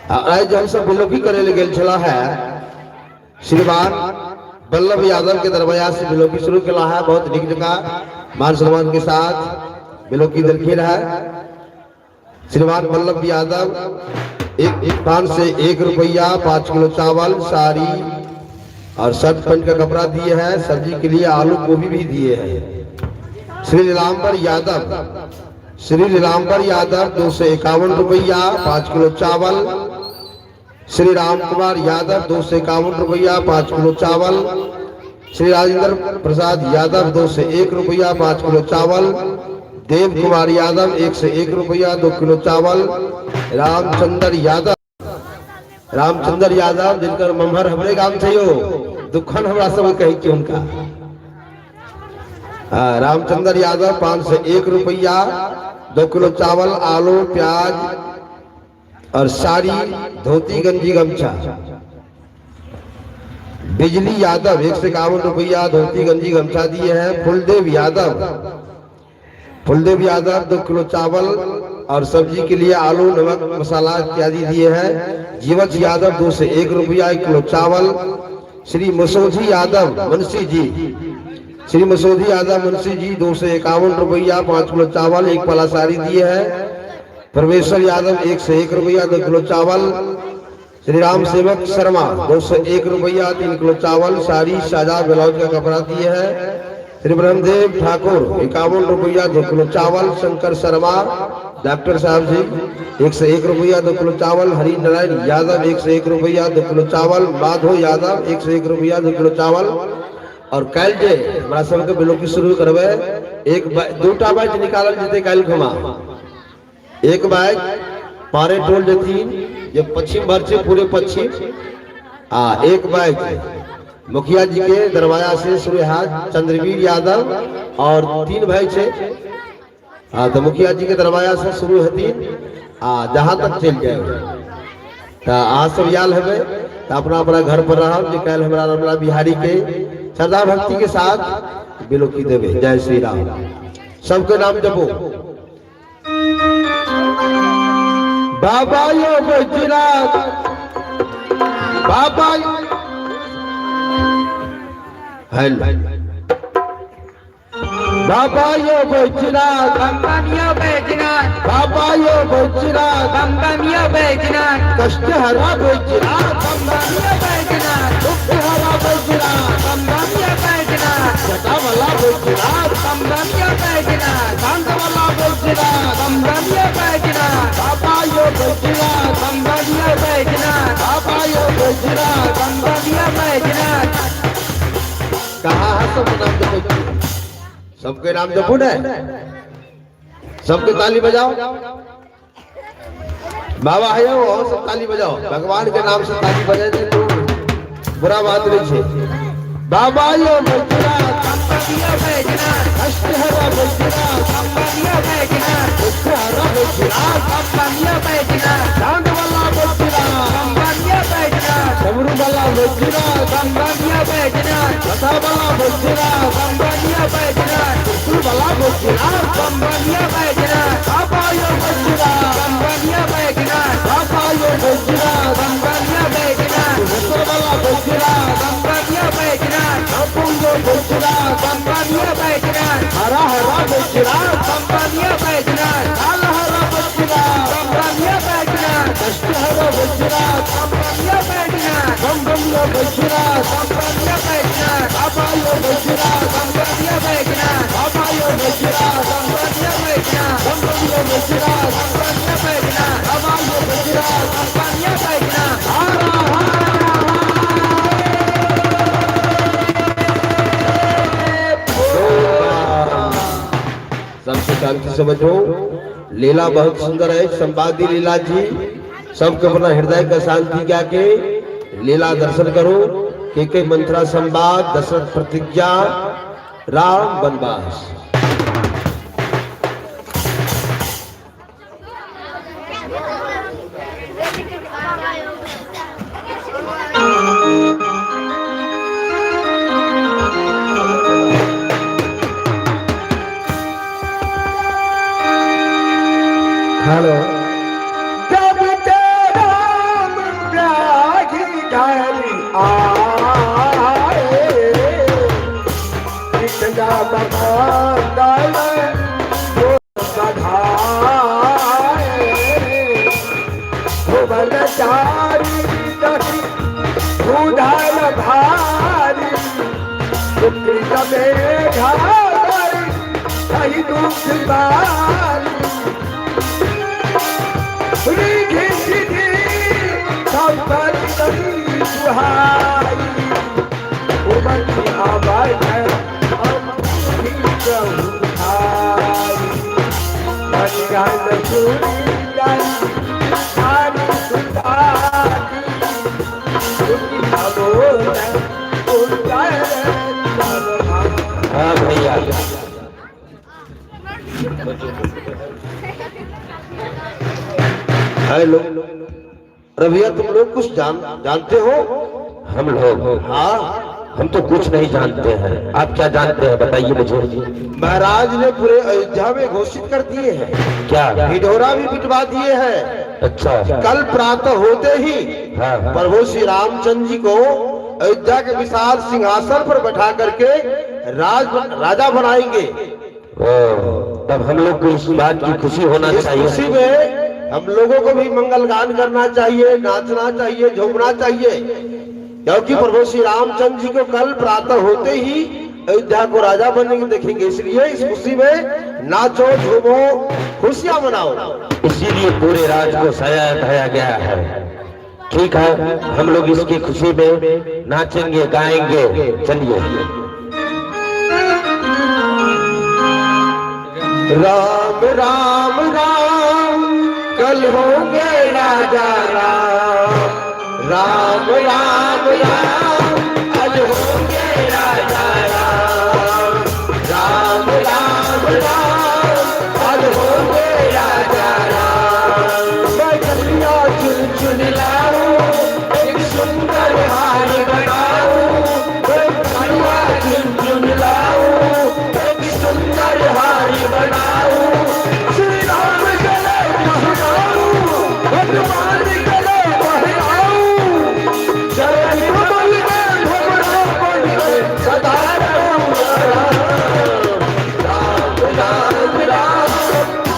आज जो हम सब बिलोकी करे ले गेल छला है श्रीमान बल्लभ यादव के दरबार से बिलोकी शुरू किया है। बहुत निक जगह मान सम्मान के साथ बिलोकी दरखेल है। श्रीमान बल्लभ यादव एक पान से 1 रुपया 5 किलो चावल साड़ी और शर्ट पैंट का कपड़ा दिए हैं। सब्जी के लिए आलू गोभी भी दिए हैं। श्री लीलांबर यादव 251 रुपया 5 किलो चावल। श्री राम कुमार यादव 251 रुपया 5 किलो चावल। श्री राजेंद्र प्रसाद यादव 201 रुपया 5 किलो चावल। देव कुमार यादव 101 रुपया 2 किलो चावल। रामचंद्र यादव जिनकर मम्हर हमरे गांव थे यो दुखन हमरा सब कही कि उनका रामचंद्र यादव 501 रुपया 2 किलो चावल आलू प्याज और साड़ी धोती गंजी गमछा। बिजली यादव 151 रुपया धोती गंजी गमछा दिए हैं। फुलदेव यादव 2 किलो चावल और सब्जी के लिए आलू नमक मसाला इत्यादि दिए हैं। जीवच यादव 201 रुपया 1 किलो चावल। श्री मसोधी यादव मुंशी जी 251 रुपया 5 किलो चावल 1 पाला साड़ी दिए हैं। परमेश्वर यादव 101 रुपया 2 किलो चावल। श्री राम सेवक शर्मा 201 रुपया 3 किलो चावल साड़ी साजा ब्लाउज का कपड़ा दिए हैं। श्री ब्रह्मदेव ठाकुर 51 रुपया 2 किलो चावल। शंकर शर्मा डॉक्टर साहब जी 101 रुपया 2 किलो चावल। हरि नारायण यादव 101 रुपया 2 किलो चावल। माधव यादव 101 रुपया 2 किलो चावल। और कल जे हमारा सबके बिलोकी शुरू करवे एक दूटा बैच निकालल जते कल घुमा एक बैच पारे टोल जतीन ये पश्चिम भर से पूरे पश्चिम एक बैच मुखिया जी के दरवाजा से शुरू है चंद्रवीर यादव और 3 भाई छे तो मुखिया जी के दरवाजा से शुरू है जहां तक चल जाए तो आज सब याल है तो अपना अपना घर पर रहा जो कल हमारा बिहारी के श्रद्धा भक्ति के साथ बिलोकी देवे। जय श्री राम। सबके नाम जपो। बाबा यो बैजनाथ बाबा हेलो बाबा यो बैजनाथ बम्बमियो बैजनाथ बाबा यो बैजनाथ बम्बमियो बैजनाथ कष्ट हरा बैजनाथ बम्बमियो बैजनाथ दुख हरा बैजनाथ बम्बमियो बैजनाथ जटा वाला बैजनाथ बम्बमियो बैजनाथ शांत वाला बैजनाथ बम्बमियो बैजनाथ बाबा यो बैजनाथ बम्बमियो बैजनाथ बाबा यो बैजनाथ बम्बमियो बैजनाथ। कहाँ है सब नाम जपो सबके नाम जपो ने सबके ताली बजाओ। बाबा है और सब ताली बजाओ। भगवान के नाम से ताली बजाए तो बुरा बात नहीं है। बाबा यो बैजनाथ बम्बमियो बैजनाथ कष्ट हरा बैजनाथ बम्बमियो बैजनाथ दुख हरा बैजनाथ बम्बमियो बैजनाथ चांद वाला बैजनाथ बम्बमियो बैजनाथ डमरू वाला बैजनाथ बम्बमियो बैजनाथ कथा वाला बैजनाथ बम्बमियो बैजनाथ त्रिशूल वाला बैजनाथ बम्बमियो बैजनाथ बाबा यो बैजनाथ बम्बमियो बैजनाथ बाबा यो बैजनाथ बम्बमियो बैजनाथ भस्त्र वाला बैजनाथ बम्बमियो बैजनाथ अपुंगो बैजनाथ बम्बमियो बैजनाथ हरा हरा बैजनाथ बम्बमियो बैजनाथ लाल हरा बैजनाथ बम्बमियो बैजनाथ कष्ट हरा बैजनाथ बम्बमियो बैजनाथ बम्बमियो बैजनाथ बम्बमियो बैजनाथ बाबा यो बैजनाथ बम्बमियो बैजनाथ बाबा यो बैजनाथ बम्बमियो बैजनाथ बम्बमियो बैजनाथ बम्बमियो बैजनाथ बाबा यो बैजनाथ बम्बमियो बैजनाथ। हरा हरा सबसे शांति समझो। लीला बहुत सुंदर है। संवादी लीला जी सबके अपना हृदय का शांति क्या के लीला दर्शन करो। के मंत्रा संवाद दशरथ प्रतिज्ञा राम वनवास। हेलो जब तेरा धारी आए इतना बखान वो बधाए भुवन चारी नहीं उधार भारी दुख में घारी कहीं दुख बारी सुहाई उमर आवाज है हाँ भैया हेलो रविया तुम लोग कुछ जानते हो? हम लोग हाँ हम तो कुछ नहीं जानते हैं। आप क्या जानते हैं बताइए मुझे। महाराज ने पूरे अयोध्या में घोषित कर दिए हैं, क्या? ढिढोरा भी पिटवा दिए हैं। अच्छा कल प्रातः होते ही हाँ। प्रभु श्री रामचंद्र जी को अयोध्या के विशाल सिंहासन पर बैठा करके राजा बनाएंगे। तब हम लोग को इस बात की खुशी होना इस चाहिए। खुशी में हम लोगों को भी मंगल गान करना चाहिए, नाचना चाहिए, झूमना चाहिए, क्योंकि प्रभु श्री रामचंद्र जी को कल प्रातः होते ही अयोध्या को राजा बनने के देखेंगे। इसलिए इस खुशी में नाचो, झूमो, खुशियां मनाओ। इसीलिए पूरे राज को सजाया धया गया है। ठीक है, हम लोग इसकी खुशी में नाचेंगे, गाएंगे। चलिए। राम राम राम कल होंगे राजा राम, राम राम राम कल होंगे राजा राम, राम राम राम कल होंगे राजा राम। मैं कलिया चुन चुन लाऊं, एक सुंदर हार बनाऊं, मैं कलिया चुन चुन लाऊं, एक सुंदर हार बनाऊं। श्री राम गले पहनाऊं, भगवान गले पहनाऊं, चरण कमल में भवरा बन के सदा रहूं। राम राम राम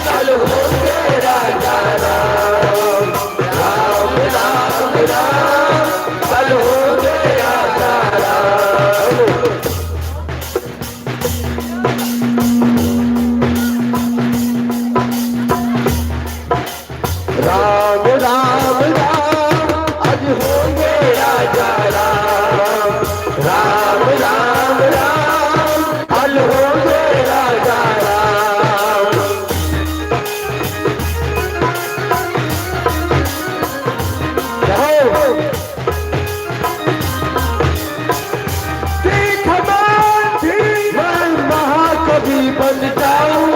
कल होंगे राजा राम, राम राम राम कल होंगे राजा राम। राम राम राम आज होंगे राजा राम, राम राम राम आज होंगे राजा राम। मैं महाकवि बन जाऊं,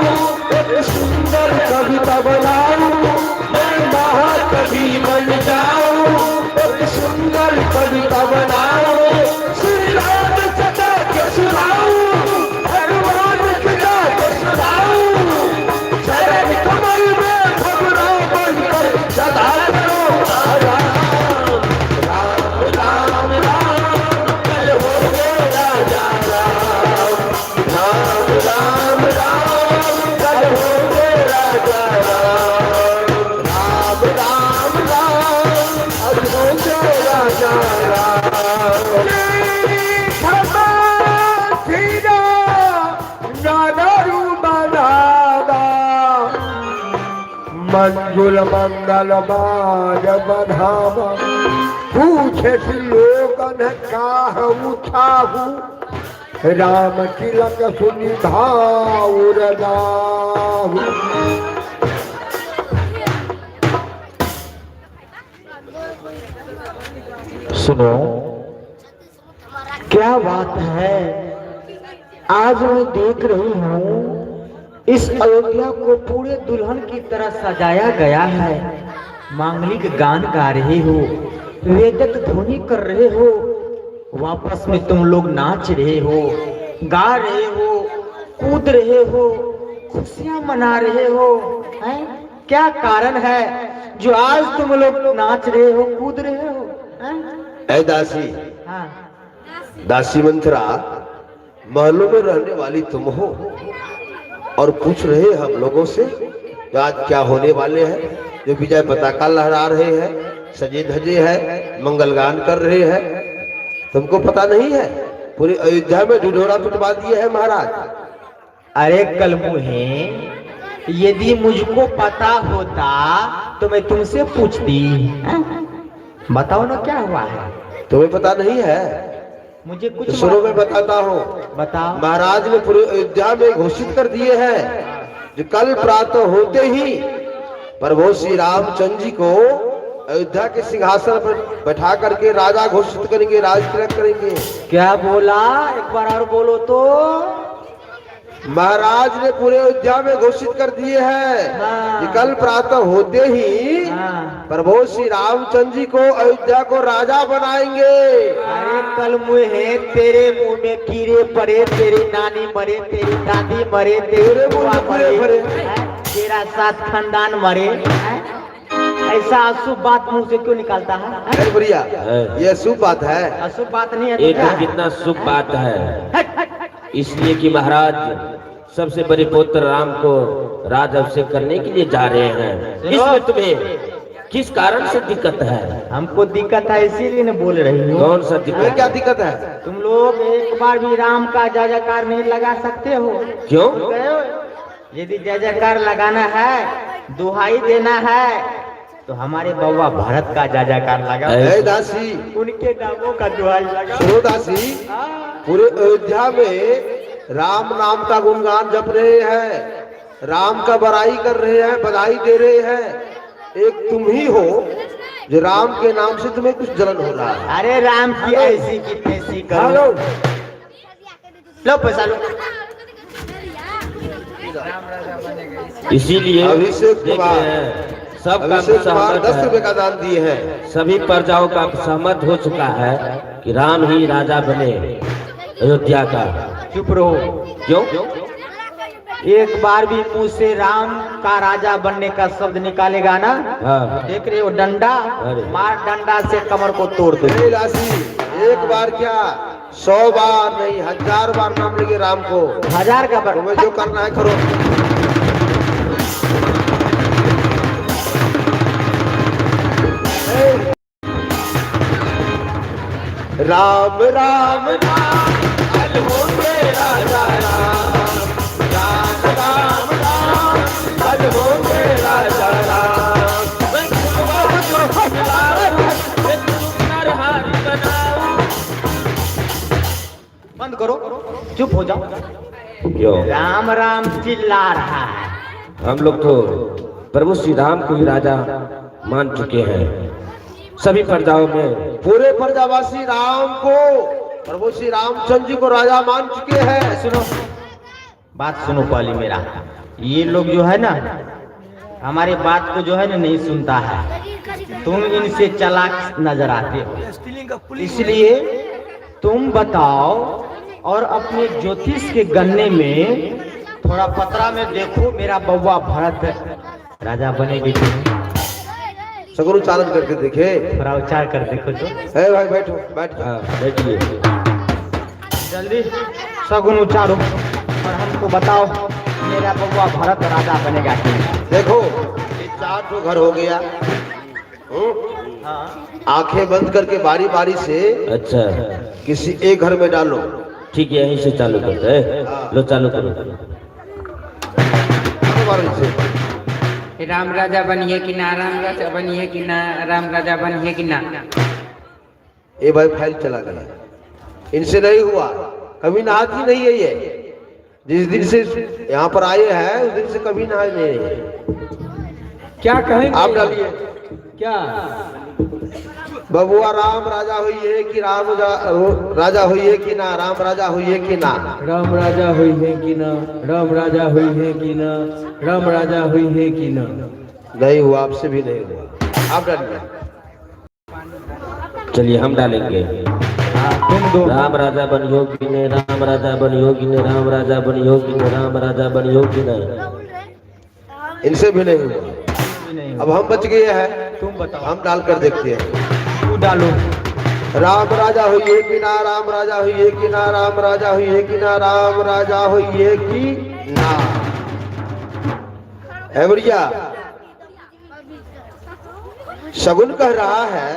एक सुंदर कविता बनाऊं, महाकवि बन जाऊं, एक सुंदर कविता बनाऊं, श्री राम सदा के सुनाऊं, भगवान सदा के सुनाऊं, चरण कमल में भवरा बनकर सदा रहूं। राम राम राम कल होंगे राजा राम, राम राम राम कल होंगे राजा राम, राम राम राम आज होंगे राजा राम। मंजुल मंगल बाज बधावा, पूछे लोगन काहू छाहू, राम तिलक सुनि भाउर दाहू। सुनो, क्या बात है। आज मैं देख रही हूँ इस अयोध्या को पूरे दुल्हन की तरह सजाया गया है। मांगलिक गान गा रहे हो, वेदक ध्वनि कर रहे हो, वापस में तुम लोग नाच रहे हो, गा रहे हो, कूद रहे हो, खुशियां मना रहे हो, हैं? क्या कारण है जो आज तुम लोग नाच रहे हो, कूद रहे हो, हैं? ऐ दासी, हाँ दासी मंत्रा, महलों में रहने वाली तुम हो और पूछ रहे हम लोगों से कि आज क्या होने वाले हैं। जो विजय पताका लहरा रहे हैं, सजे धजे हैं, मंगलगान कर रहे हैं, तुमको पता नहीं है? पूरी अयोध्या में ढिढोरा पिटवा दिए है महाराज। अरे कलमुहे, यदि मुझको पता होता तो मैं तुमसे पूछती। बताओ ना क्या हुआ है। तुम्हें पता नहीं है? मुझे कुछ तो सुनो मैं बताता हूँ। बताओ। महाराज ने पूरी अयोध्या में घोषित कर दिए हैं कि कल प्रातः होते ही प्रभु श्री रामचंद्र जी को अयोध्या के सिंहासन पर बैठा करके राजा घोषित करेंगे, राज तिलक करेंगे। क्या बोला, एक बार और बोलो तो। महाराज ने पूरे अयोध्या में घोषित कर दिए हैं हाँ। कि कल प्रातः होते ही हाँ। प्रभु श्री रामचंद्र जी को अयोध्या को राजा बनाएंगे। अरे कलमुहे, तेरे मुंह में कीड़े पड़े, तेरी नानी मरे, तेरी दादी मरे, तेरे बुआ मरे, तेरा सात खानदान मरे। ऐसा अशुभ बात मुंह से क्यों निकालता है? अरे बढ़िया, ये शुभ बात है। अशुभ बात नहीं है तो एक क्या है? कितना शुभ बात है, इसलिए कि महाराज सबसे बड़े पुत्र राम को राज अभिषेक करने के लिए जा रहे हैं। इसमें तुम्हें किस कारण से दिक्कत है? हमको दिक्कत है इसीलिए न बोल रही हूँ। कौन सा तुम्हें दिक्कत? क्या दिक्कत है? तुम लोग एक बार भी राम का जय जयकार नहीं लगा सकते हो? क्यों? गए हो? यदि जय जयकार लगाना है, दुहाई देना है, तो हमारे बउआ भरत का जय जयकार लगा, ऐ दासी, उनके नामों का दुहाई लगा। सुनो दासी, पूरे अयोध्या में राम नाम का गुणगान जप रहे हैं, राम का बड़ाई कर रहे हैं, बधाई दे रहे हैं। एक तुम ही हो जो राम के नाम से तुम्हें कुछ जलन हो रहा है। अरे राम की ऐसी की तैसी करो। हेलो, लो पैसा लो। इसीलिए अभिषेक देख कुमार, रहे हैं, सबका अभिषेक कुमार सहमत 10 रुपए है, का दान दिए हैं। सभी प्रजाओं का सहमत हो चुका है कि राम ही राजा बने अयोध्या का। चुप रहो। क्यों? एक बार भी मुंह से राम का राजा बनने का शब्द निकालेगा ना, हाँ। देख रहे हो डंडा, अरे। मार डंडा से कमर को तोड़ दो। ऐ दासी, एक बार क्या 100 बार नहीं 1000 बार नाम लेंगे राम को। 1000 का बर। तुम्हें जो करना है करो। राम राम राम, कल होंगे राजा राम। राम राम राम, कल होंगे राजा राम। बंद करो, चुप हो जाओ। क्यों? राम राम चिल्ला रहा है। हम लोग तो प्रभु श्री राम को ही राजा मान चुके हैं। सभी प्रजाओं में पूरे प्रजावासी राम को, प्रभु श्री रामचंद्र जी को राजा मान चुके हैं। सुनो, बात सुनो पहले मेरा। ये लोग जो है ना, हमारी बात को जो है ना नहीं सुनता है। तुम इनसे चालाक नजर आते हो, इसलिए तुम बताओ और अपने ज्योतिष के गन्ने में थोड़ा पतरा में देखो, मेरा बउआ भरत राजा बनेगी। सगुन चालन करके देखे। थोड़ा उच्चार कर देखो तो। है भाई, बैठो बैठ जाओ। हाँ, बैठिए। जल्दी सगुन उच्चारो और हमको बताओ, मेरा बउआ भरत राजा बनेगा कि नहीं? देखो, ये 4 ठो घर हो गया। हाँ। आंखें बंद करके बारी बारी से अच्छा, किसी एक घर में डालो। ठीक है, यहीं से चालू करते हैं। लो चालू करो। बारी से। राम राजा बनिए कि ना, राम राजा बनिए कि ना, राम राजा बनिए कि ना। ये भाई फाइल चला गया, इनसे नहीं हुआ। कभी नहाती नहीं है ये। जिस दिन से यहाँ पर आए हैं उस दिन से कभी नहाए नहीं है। क्या कहेंगे आप डालिए। क्या? बबुआ राम राजा हुई है कि राजा हुई है कि ना, राम राजा हुई है कि ना। राम राजा हुई है कि ना, राम राजा हुई है कि ना, राम राजा हुई है कि ना। नहीं हुआ, आपसे भी नहीं हुआ। आप डालिए। चलिए हम डालेंगे। तुम दो। राम राजा बन योगी ने, राम राजा बन योगी ने, राम राजा बन योगी ने, राम राजा बन योगी ने। इनसे भी नहीं हुआ। अब हम बच गए हैं, तुम बताओ। हम डाल कर देखते हैं। तू डालो। राम राजा होइए कि ना, राम राजा होइए कि ना, राम राजा होइए कि ना, राम राजा होइए कि ना। है बढ़िया। शगुन कह रहा है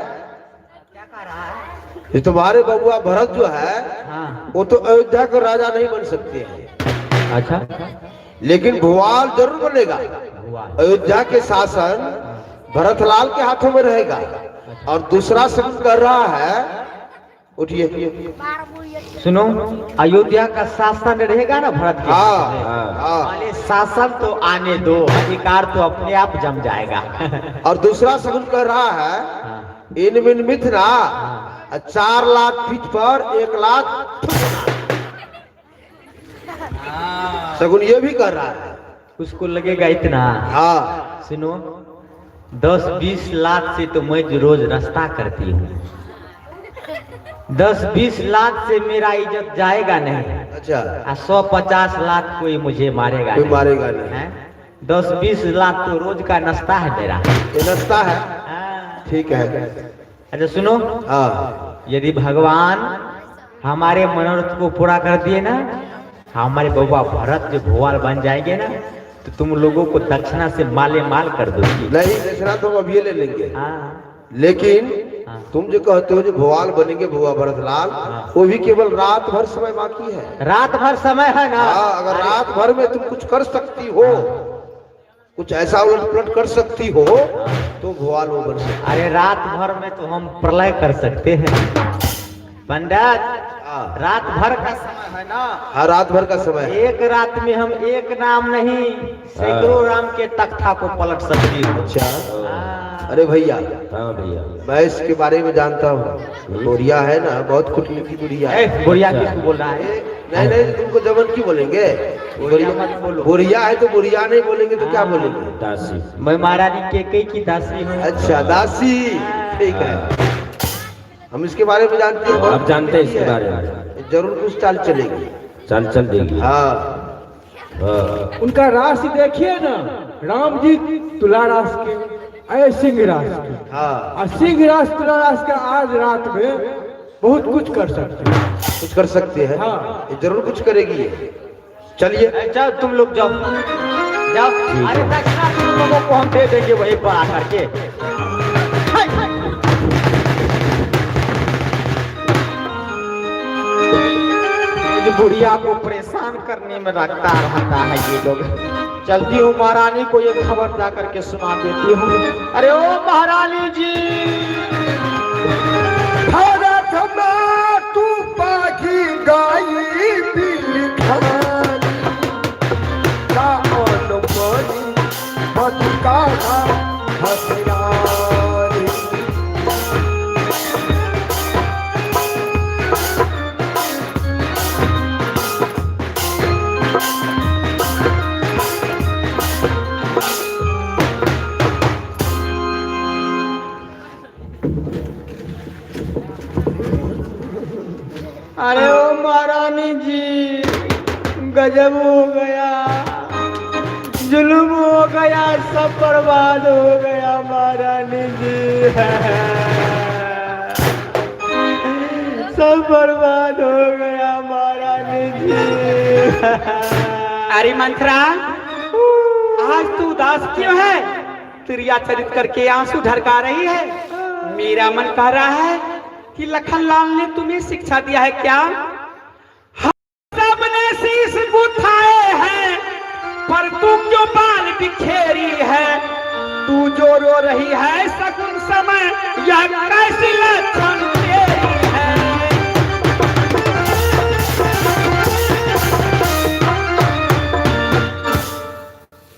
कि तुम्हारे बबुआ भरत जो है हाँ। वो तो अयोध्या का राजा नहीं बन सकते हैं, अच्छा, लेकिन भुआल जरूर बनेगा। अयोध्या के शासन भरतलाल के हाथों में रहेगा। और दूसरा शब्द कर रहा है, उठिए। सुनो, अयोध्या का शासन रहेगा ना भरत के हाँ हाथ में। हाँ। वाले शासन तो आने दो, अधिकार तो अपने आप जम जाएगा। और दूसरा शब्द कर रहा है, हाँ। इनमिन मिथना 4 लाख फीट पर 1 लाख। शगुन ये भी कर रहा है। उसको लगेगा इतना। हाँ सुनो, 10-20 लाख से तो मैं जो रोज रास्ता करती हूँ, 10-20 लाख से मेरा इज्जत जाएगा नहीं। अच्छा, 100-50 लाख कोई मुझे मारेगा कोई नहीं। मारेगा नहीं। हैं? 10-20 लाख तो रोज का नाश्ता है मेरा। ये नस्ता है, हाँ। ठीक है। अच्छा सुनो, हाँ यदि भगवान हमारे मनोरथ को पूरा कर दिए ना, हमारे बबुआ भरत जो भोवाल बन जाएंगे ना, तो तुम लोगों को दक्षिणा से माले माल कर दोगी। नहीं, दक्षिणा तो हम अभी ले लेंगे, हाँ। लेकिन हाँ। तुम जो कहते हो जो भोवाल बनेंगे भुआ भरतलाल, वो भी केवल रात भर समय बाकी है। रात भर समय है ना। हाँ, अगर रात भर में तुम कुछ कर सकती हो, कुछ ऐसा उलट पलट कर सकती हो, तो भोवाल वो बन सकती। अरे रात भर में तो हम प्रलय कर सकते हैं पंडित। हाँ। रात भर का समय है ना। हाँ, रात भर का समय है। एक रात में हम एक नाम नहीं, सैकड़ों राम के तख्ता को पलट सकती हूँ। अच्छा, हाँ। अरे भैया, हाँ भैया। मैं इसके बारे में जानता हूँ। बुढ़िया है ना, बहुत कुटनीति बुढ़िया है। ए, बुढ़िया किसको बोल रहा है? नहीं नहीं, तुमको जबन की बोलेंगे? बुढ़िया मत बोलो। बुढ़िया है तो बुढ़िया नहीं बोलेंगे तो क्या बोलेंगे? दासी। मैं महारानी केकई की दासी हूँ। अच्छा, दासी, ठीक है। हम इसके बारे में जानते हैं, आप जानते हैं इसके बारे में? जरूर कुछ चाल चलेगी। चल देगी। हाँ हाँ। उनका राशि देखिए ना, राम जी तुला राशि के, सिंह राशि के। हाँ, और सिंह राशि तुला राशि का आज रात में बहुत कुछ कर सकते हैं। कुछ कर सकते हैं। हाँ। ये जरूर कुछ करेगी ये। चलिए, जाओ तुम लोग जाओ जाओ। अरे दक्षिणा तुम लोगों को हम दे देंगे वहीं पर आकर के। बुढ़िया को परेशान करने में रखता रहता है ये लोग। चलती हूँ महारानी को ये खबर जा करके सुना देती हूँ। अरे ओ महारानी जी, भरत में तू पाखी गाई बिलखान का अनुमति बचका हथियार। अरे ओ महारानी जी, गजब हो गया, जुल्म हो गया, सब बर्बाद हो गया महारानी जी। सब बर्बाद हो गया महारानी जी। अरे मंत्रा, आज तू उदास क्यों है? त्रिया चरित करके आंसू ढरका रही है। मेरा मन कह रहा है कि लखनलाल ने तुम्हें शिक्षा दिया है क्या? हम सबने शीश उठाए हैं, पर तू क्यों बाल बिखेरी है? तू जो रो रही है शकुन समय, यह कैसी लक्षण तेरी है?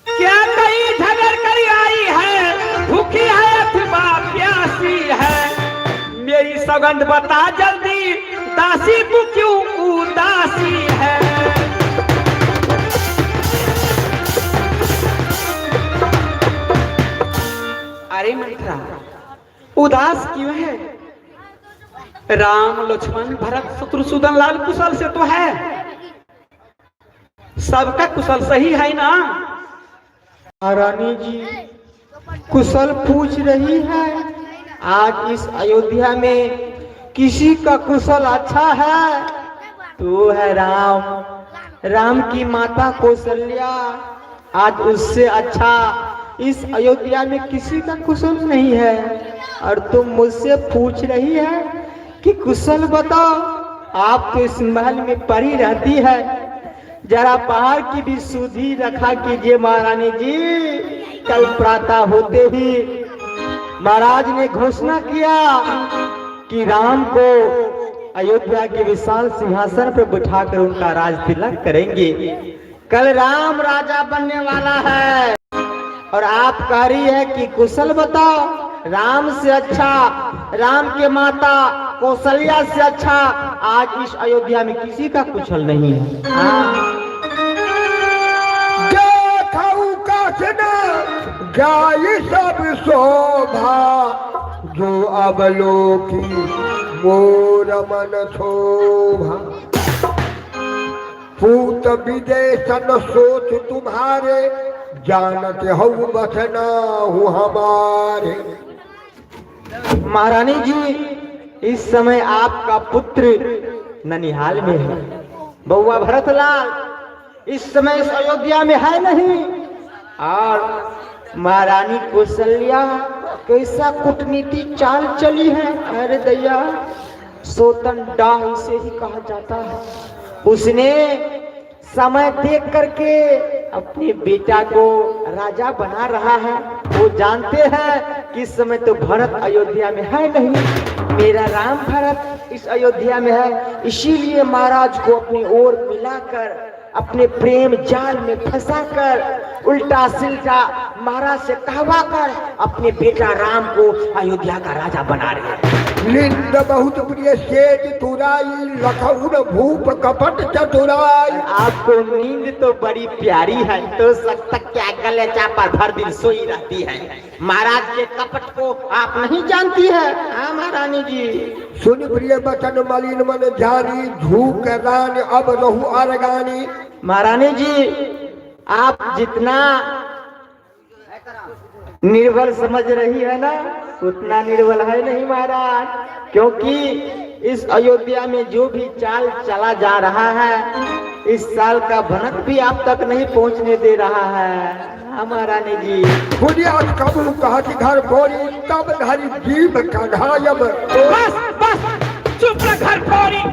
क्या कहीं झगड़ कर आई है, भूखी है अथवा प्यासी है? मेरी सौगंध बता जल्दी, दासी तू क्यों उदासी है? अरे मंत्रा, उदास क्यों है? राम लक्ष्मण भरत शत्रुसूदन लाल कुशल से तो है, सबका कुशल सही है ना? महारानी जी कुशल पूछ रही है। आज इस अयोध्या में किसी का कुशल अच्छा है तो है राम। राम की माता कौशल्या, आज उससे अच्छा इस अयोध्या में किसी का कुशल नहीं है। और तुम मुझसे पूछ रही है कि कुशल बताओ। आप तो इस महल में पड़ी रहती है, जरा बाहर की भी सुधि रखा कीजिए महारानी जी। कल प्रातः होते ही महाराज ने घोषणा किया कि राम को अयोध्या के विशाल सिंहासन पर बिठाकर उनका राज तिलक करेंगे। कल राम राजा बनने वाला है और आप कह रही है कि कुशल बताओ। राम से अच्छा, राम के माता कौशल्या से अच्छा आज इस अयोध्या में किसी का कुशल नहीं है। देखऊ कसना जाय सब शोभा, जो अवलोकी मोर मन शोभा। पूत विदेशन सोच तुम्हारे, जानत हूँ बसना हूँ हमारे। महारानी जी, इस समय आपका पुत्र ननिहाल में है। बउआ भरतलाल इस समय इस अयोध्या में है नहीं। और महारानी कौशल्या कैसा कूटनीति चाल चली है। अरे दैया, सोतन डाह इसे ही कहा जाता है। उसने समय देख करके अपने बेटा को राजा बना रहा है। वो जानते हैं कि इस समय तो भरत अयोध्या में है नहीं, मेरा राम भरत इस अयोध्या में है। इसीलिए महाराज को अपनी ओर मिलाकर अपने प्रेम जाल में फंसाकर उल्टा सिल्टा महाराज से कहवा कर अपने बेटा राम को अयोध्या का राजा बना रहे हैं। लिंद बहुत प्रिय सेज तुराई, लखौर भूप कपट चतुराई। आपको नींद तो बड़ी प्यारी है, तो सकता क्या गलेचा पर भर दिन सोई रहती है। महाराज के कपट को आप नहीं जानती है। हाँ महारानी जी। सुन प्रिय बचन मलिन मन जारी, झूक रान अब रहु अरगानी। महारानी जी, आप जितना निर्बल समझ रही है ना, उतना निर्बल है नहीं महाराज। क्योंकि इस अयोध्या में जो भी चाल चला जा रहा है, इस साल का भनक भी आप तक नहीं पहुंचने दे रहा है। हाँ महारानी जी। बुढ़िया कबू कहा कि घर बोरी, तब धरी जीव का घायब। बस बस चुप रह घर फोड़ी।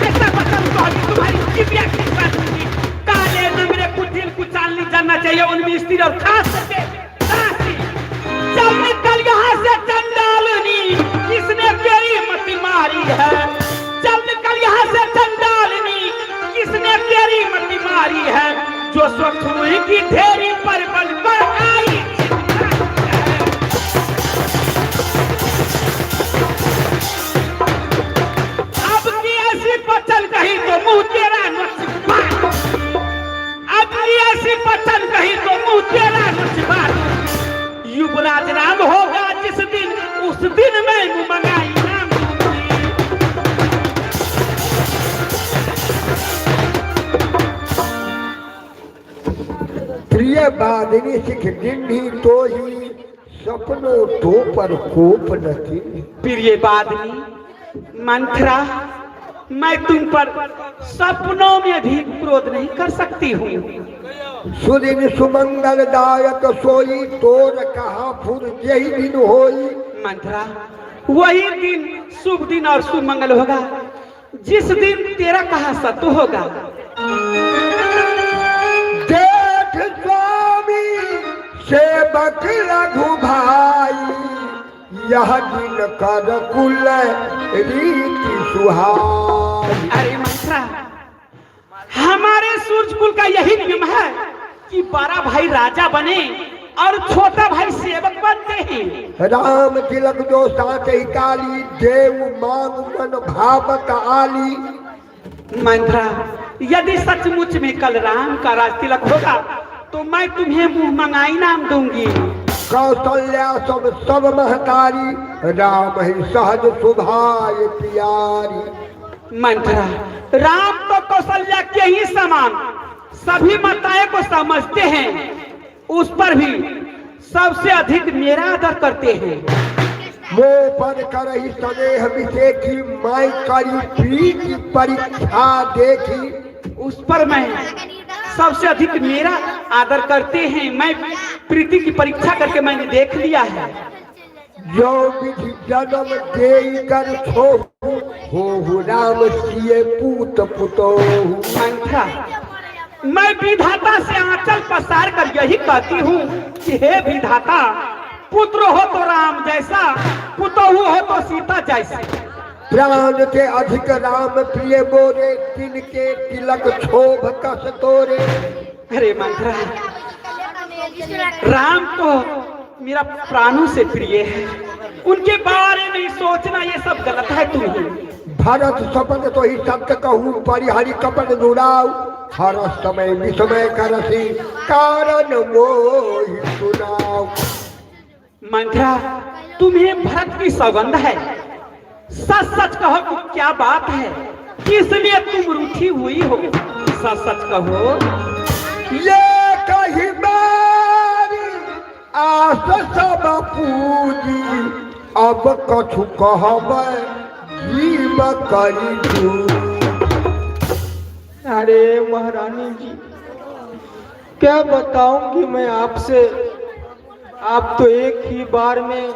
ऐसा बचन तो अभी तुम्हारी दिव्या की बात होगी। काले नमरे कुटिल कुचालनी जानना चाहिए उनमें स्त्री और खास करके दासी। चल निकल यहाँ से चंडालनी, किसने तेरी मति मारी है। चल निकल यहाँ से चंडालनी, किसने तेरी मति मारी है। जो स्वच्छुई की ढेरी पर बल पर आई। पचल कहीं तो मुंह तेरा नचबा। अब ऐसी पचल कहीं तो मुंह तेरा नचबा। युवराज राम होगा जिस दिन, उस दिन मैं मुंह मंगाई नाम दूंगी। प्रिय बादिनी सिख डिंडी तो ही, सपनों तो पर कोप नथी। प्रिय बादनी मंथरा, मैं तुम पर सपनों में भी क्रोध नहीं कर सकती हूँ। सुदिन सुमंगल दायक सोई, तोर कहा फुर यही दिन होई। मंथरा, वही दिन शुभ दिन और शुभ मंगल होगा जिस दिन तेरा कहा सत्य होगा। देख स्वामी सेवक रघु भाई, यह दिन कर कुल रीति सुहाई। अरे मंत्रा, हमारे सूर्य कुल का यही नियम है कि बड़ा भाई राजा बने और छोटा भाई सेवक बनते हैं। राम तिलक जो साथ ही काली, देव मांग मन भावत आली। मंत्रा, यदि सचमुच में कल राम का राज तिलक होगा तो मैं तुम्हें मुंह मंगाई नाम दूंगी। कौशल्या सब महतारी, राम ही सहज सुभाय प्यारी। मंत्रा, राम तो कौशल्या के ही समान सभी माताएं को समझते हैं, उस पर भी सबसे अधिक मेरा आदर करते हैं। मोह पर करही स्नेह विषेखी, मैं करी प्रीति परीक्षा देखी। उस पर मैं सबसे अधिक मेरा आदर करते हैं। मैं प्रीति की परीक्षा करके मैंने देख लिया है। जो विधि जन्म दे कर छोहु, हो राम सिए पूत पुतोहु। मंत्रा, मैं विधाता से आंचल पसार कर यही कहती हूँ कि हे विधाता, पुत्र हो तो राम जैसा, पुतोहु हो तो सीता जैसी। प्राण के अधिक राम प्रिय मोरे, तिनके तिलक क्षोभ कस तोरे। अरे मंत्रा, राम तो मेरा प्राणों से प्रिय है, उनके बारे में सोचना ये सब गलत है। तुम भरत सपन तो ही सत्य कहूँ, परिहरि कपट दुराव। हर समय विस्मय करसी, कारण मोहि सुनाव। मंत्रा, तुम्हें भरत की सौगंध है, सच सच कहो कि क्या बात है, किस लिए तुम रूठी हुई हो? सच सच कहो। ये कही बारी आस सब पूजी, अब कछु कहबै जीव करी दूर। अरे महारानी जी, क्या बताऊंगी मैं आपसे। आप तो एक ही बार में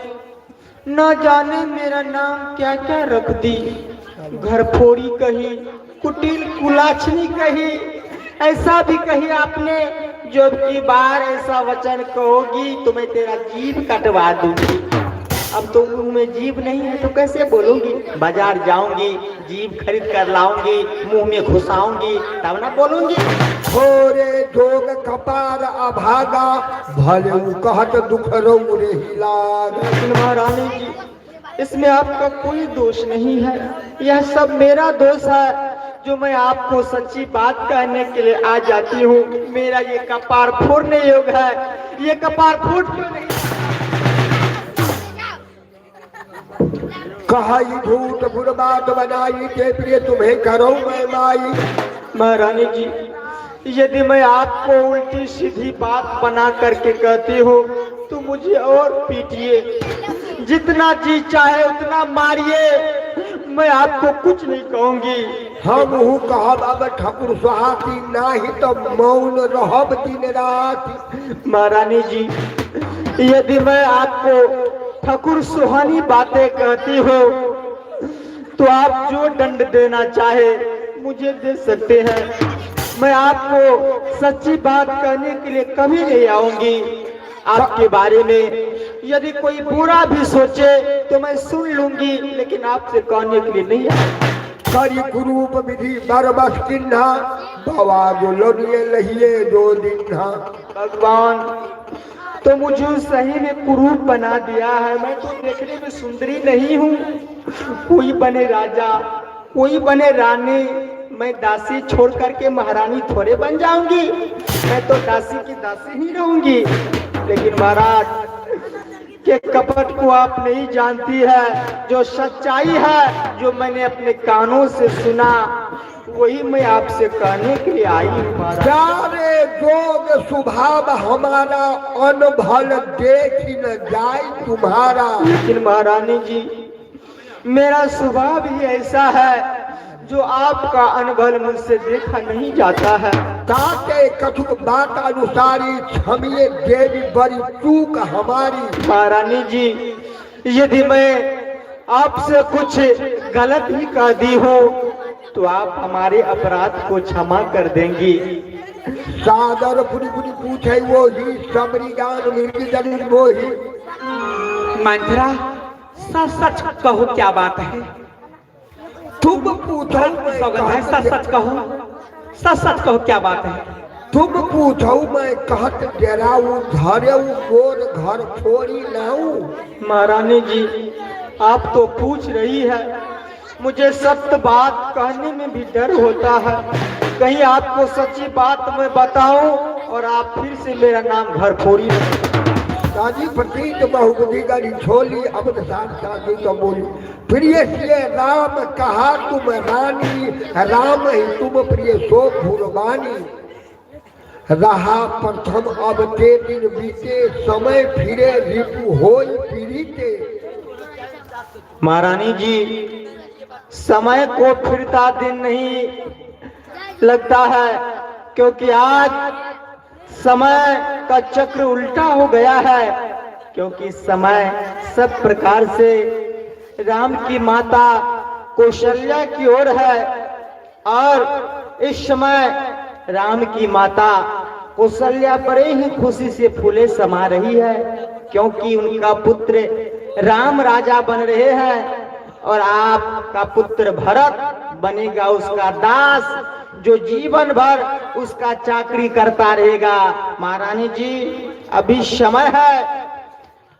न जाने मेरा नाम क्या क्या रख दी। घर फोड़ी कही, कुटिल कुलाछनी कही, ऐसा भी कही आपने, जो की बार ऐसा वचन कहोगी तो मैं तेरा जीभ कटवा दूंगी। अब तो मुंह में जीभ नहीं है तो कैसे बोलूंगी? बाजार जाऊंगी, जीभ खरीद कर लाऊंगी, मुंह में घुसाऊंगी, तब ना बोलूंगी। थोरे जोग कपार अभागा, भले कहत दुख रो रे हिलाग। लेकिन महारानी जी, इसमें आपका कोई दोष नहीं है, यह सब मेरा दोष है जो मैं आपको सच्ची बात कहने के लिए आ जाती हूँ। मेरा ये कपार फोड़ने योग्य है, ये कपार फूट क्यों नहीं? कहाई झूठ बुर बात बनाई, के प्रिय तुम्हें करो मैं माई। महारानी जी, यदि मैं आपको उल्टी सीधी बात बना करके कहती हूँ तो मुझे और पीटिए, जितना जी चाहे उतना मारिए, मैं आपको कुछ नहीं कहूंगी। हम हूँ कहब अब ठाकुर सुहाती, नाही तो मौन रहब दिन रात। महारानी जी, यदि मैं आपको ठाकुर सुहानी बातें कहती हो तो आप जो दंड देना चाहे मुझे दे सकते हैं। मैं आपको सच्ची बात कहने के लिए कभी नहीं आऊंगी। आपके बारे में यदि कोई बुरा भी सोचे तो मैं सुन लूंगी, लेकिन आपसे कहने के लिए नहीं आऊंगी। करी कुरूप विधि बरबस किन्हा, बवा जो लोनिए लहिए जो दिन्हा। भगवान तो मुझे सही में कुरूप बना दिया है। मैं तो देखने में सुंदरी नहीं हूँ। कोई बने राजा, कोई बने रानी, मैं दासी छोड़ करके महारानी थोड़े बन जाऊंगी। मैं तो दासी की दासी ही रहूंगी। लेकिन महाराज के कपट को आप नहीं जानती है। जो सच्चाई है, जो मैंने अपने कानों से सुना, वही मैं आपसे कहने के लिए आई हूँ। जाने जोग स्वभाव हमारा, अनभल देख न जाए तुम्हारा। लेकिन महारानी जी, मेरा स्वभाव ही ऐसा है जो आपका अनभल मुझसे देखा नहीं जाता है। ताके कथुक बात अनुसारी, क्षमिए देवी बड़ी चूक हमारी। महारानी जी, यदि मैं आपसे कुछ गलत ही कह दी हो तो आप हमारे अपराध को क्षमा कर देंगी। सादर पुरी पुरी पूछे वो ही, समरी गान मिर्गी जली वो ही। मंत्रा, सच सच कहो क्या बात है? तुम पूछो सौगंध है, सच सच कहो, सच सच कहो क्या बात है? तुम पूछो मैं कहत डराऊ, धरेऊ गोर घर छोड़ी लाऊं। महारानी जी, आप तो पूछ रही है, मुझे सत्य बात कहने में भी डर होता है। कहीं आपको सच्ची बात मैं बताऊं और आप फिर से मेरा नाम घर फोड़ी। दादी प्रतीत बहुबुद्धि गाड़ी छोली, अब शादी तो बोली। प्रिय से राम कहा तुम रानी, राम ही तुम प्रिय सो भूरबानी। रहा प्रथम अब ते दिन बीते, समय फिरे ऋतु होई पीड़िते। महारानी जी, समय को फिरता दिन नहीं लगता है, क्योंकि आज समय का चक्र उल्टा हो गया है। क्योंकि समय सब प्रकार से राम की माता कौशल्या की ओर है, और इस समय राम की माता कौशल्या बड़े ही खुशी से फूले समा रही है, क्योंकि उनका पुत्र राम राजा बन रहे हैं, और आपका पुत्र भरत बनेगा उसका दास, जो जीवन भर उसका चाकरी करता रहेगा। महारानी जी, अभी समय है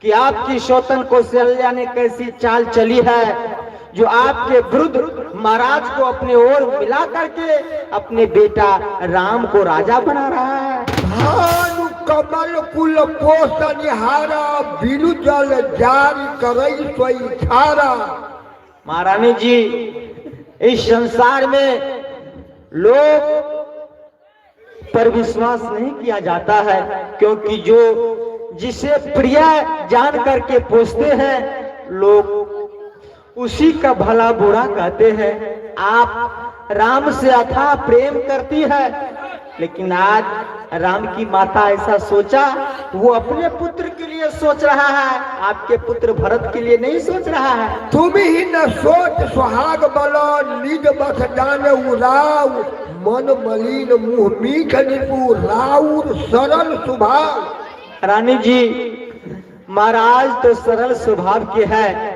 कि आपकी सौतन कौशल्या ने कैसी चाल चली है, जो आपके विरुद्ध महाराज को अपने ओर मिला करके अपने बेटा राम को राजा बना रहा है। भानु कमल कुल पोषनिहारा, बिनु जल जारी करई सोई छारा। महारानी जी, इस संसार में लोग पर विश्वास नहीं किया जाता है, क्योंकि जो जिसे प्रिय जान करके पूछते हैं, लोग उसी का भला बुरा कहते हैं। आप राम से अथाह प्रेम करती है, लेकिन आज राम की माता ऐसा सोचा, वो अपने पुत्र के लिए सोच रहा है, आपके पुत्र भरत के लिए नहीं सोच रहा है। तुम ही न सोच सुहाग बलो, निज बस जाने उराव, मन मलिन मुँह मीठ निपु, राउर सरल स्वभाव। रानी जी, महाराज तो सरल स्वभाव के हैं।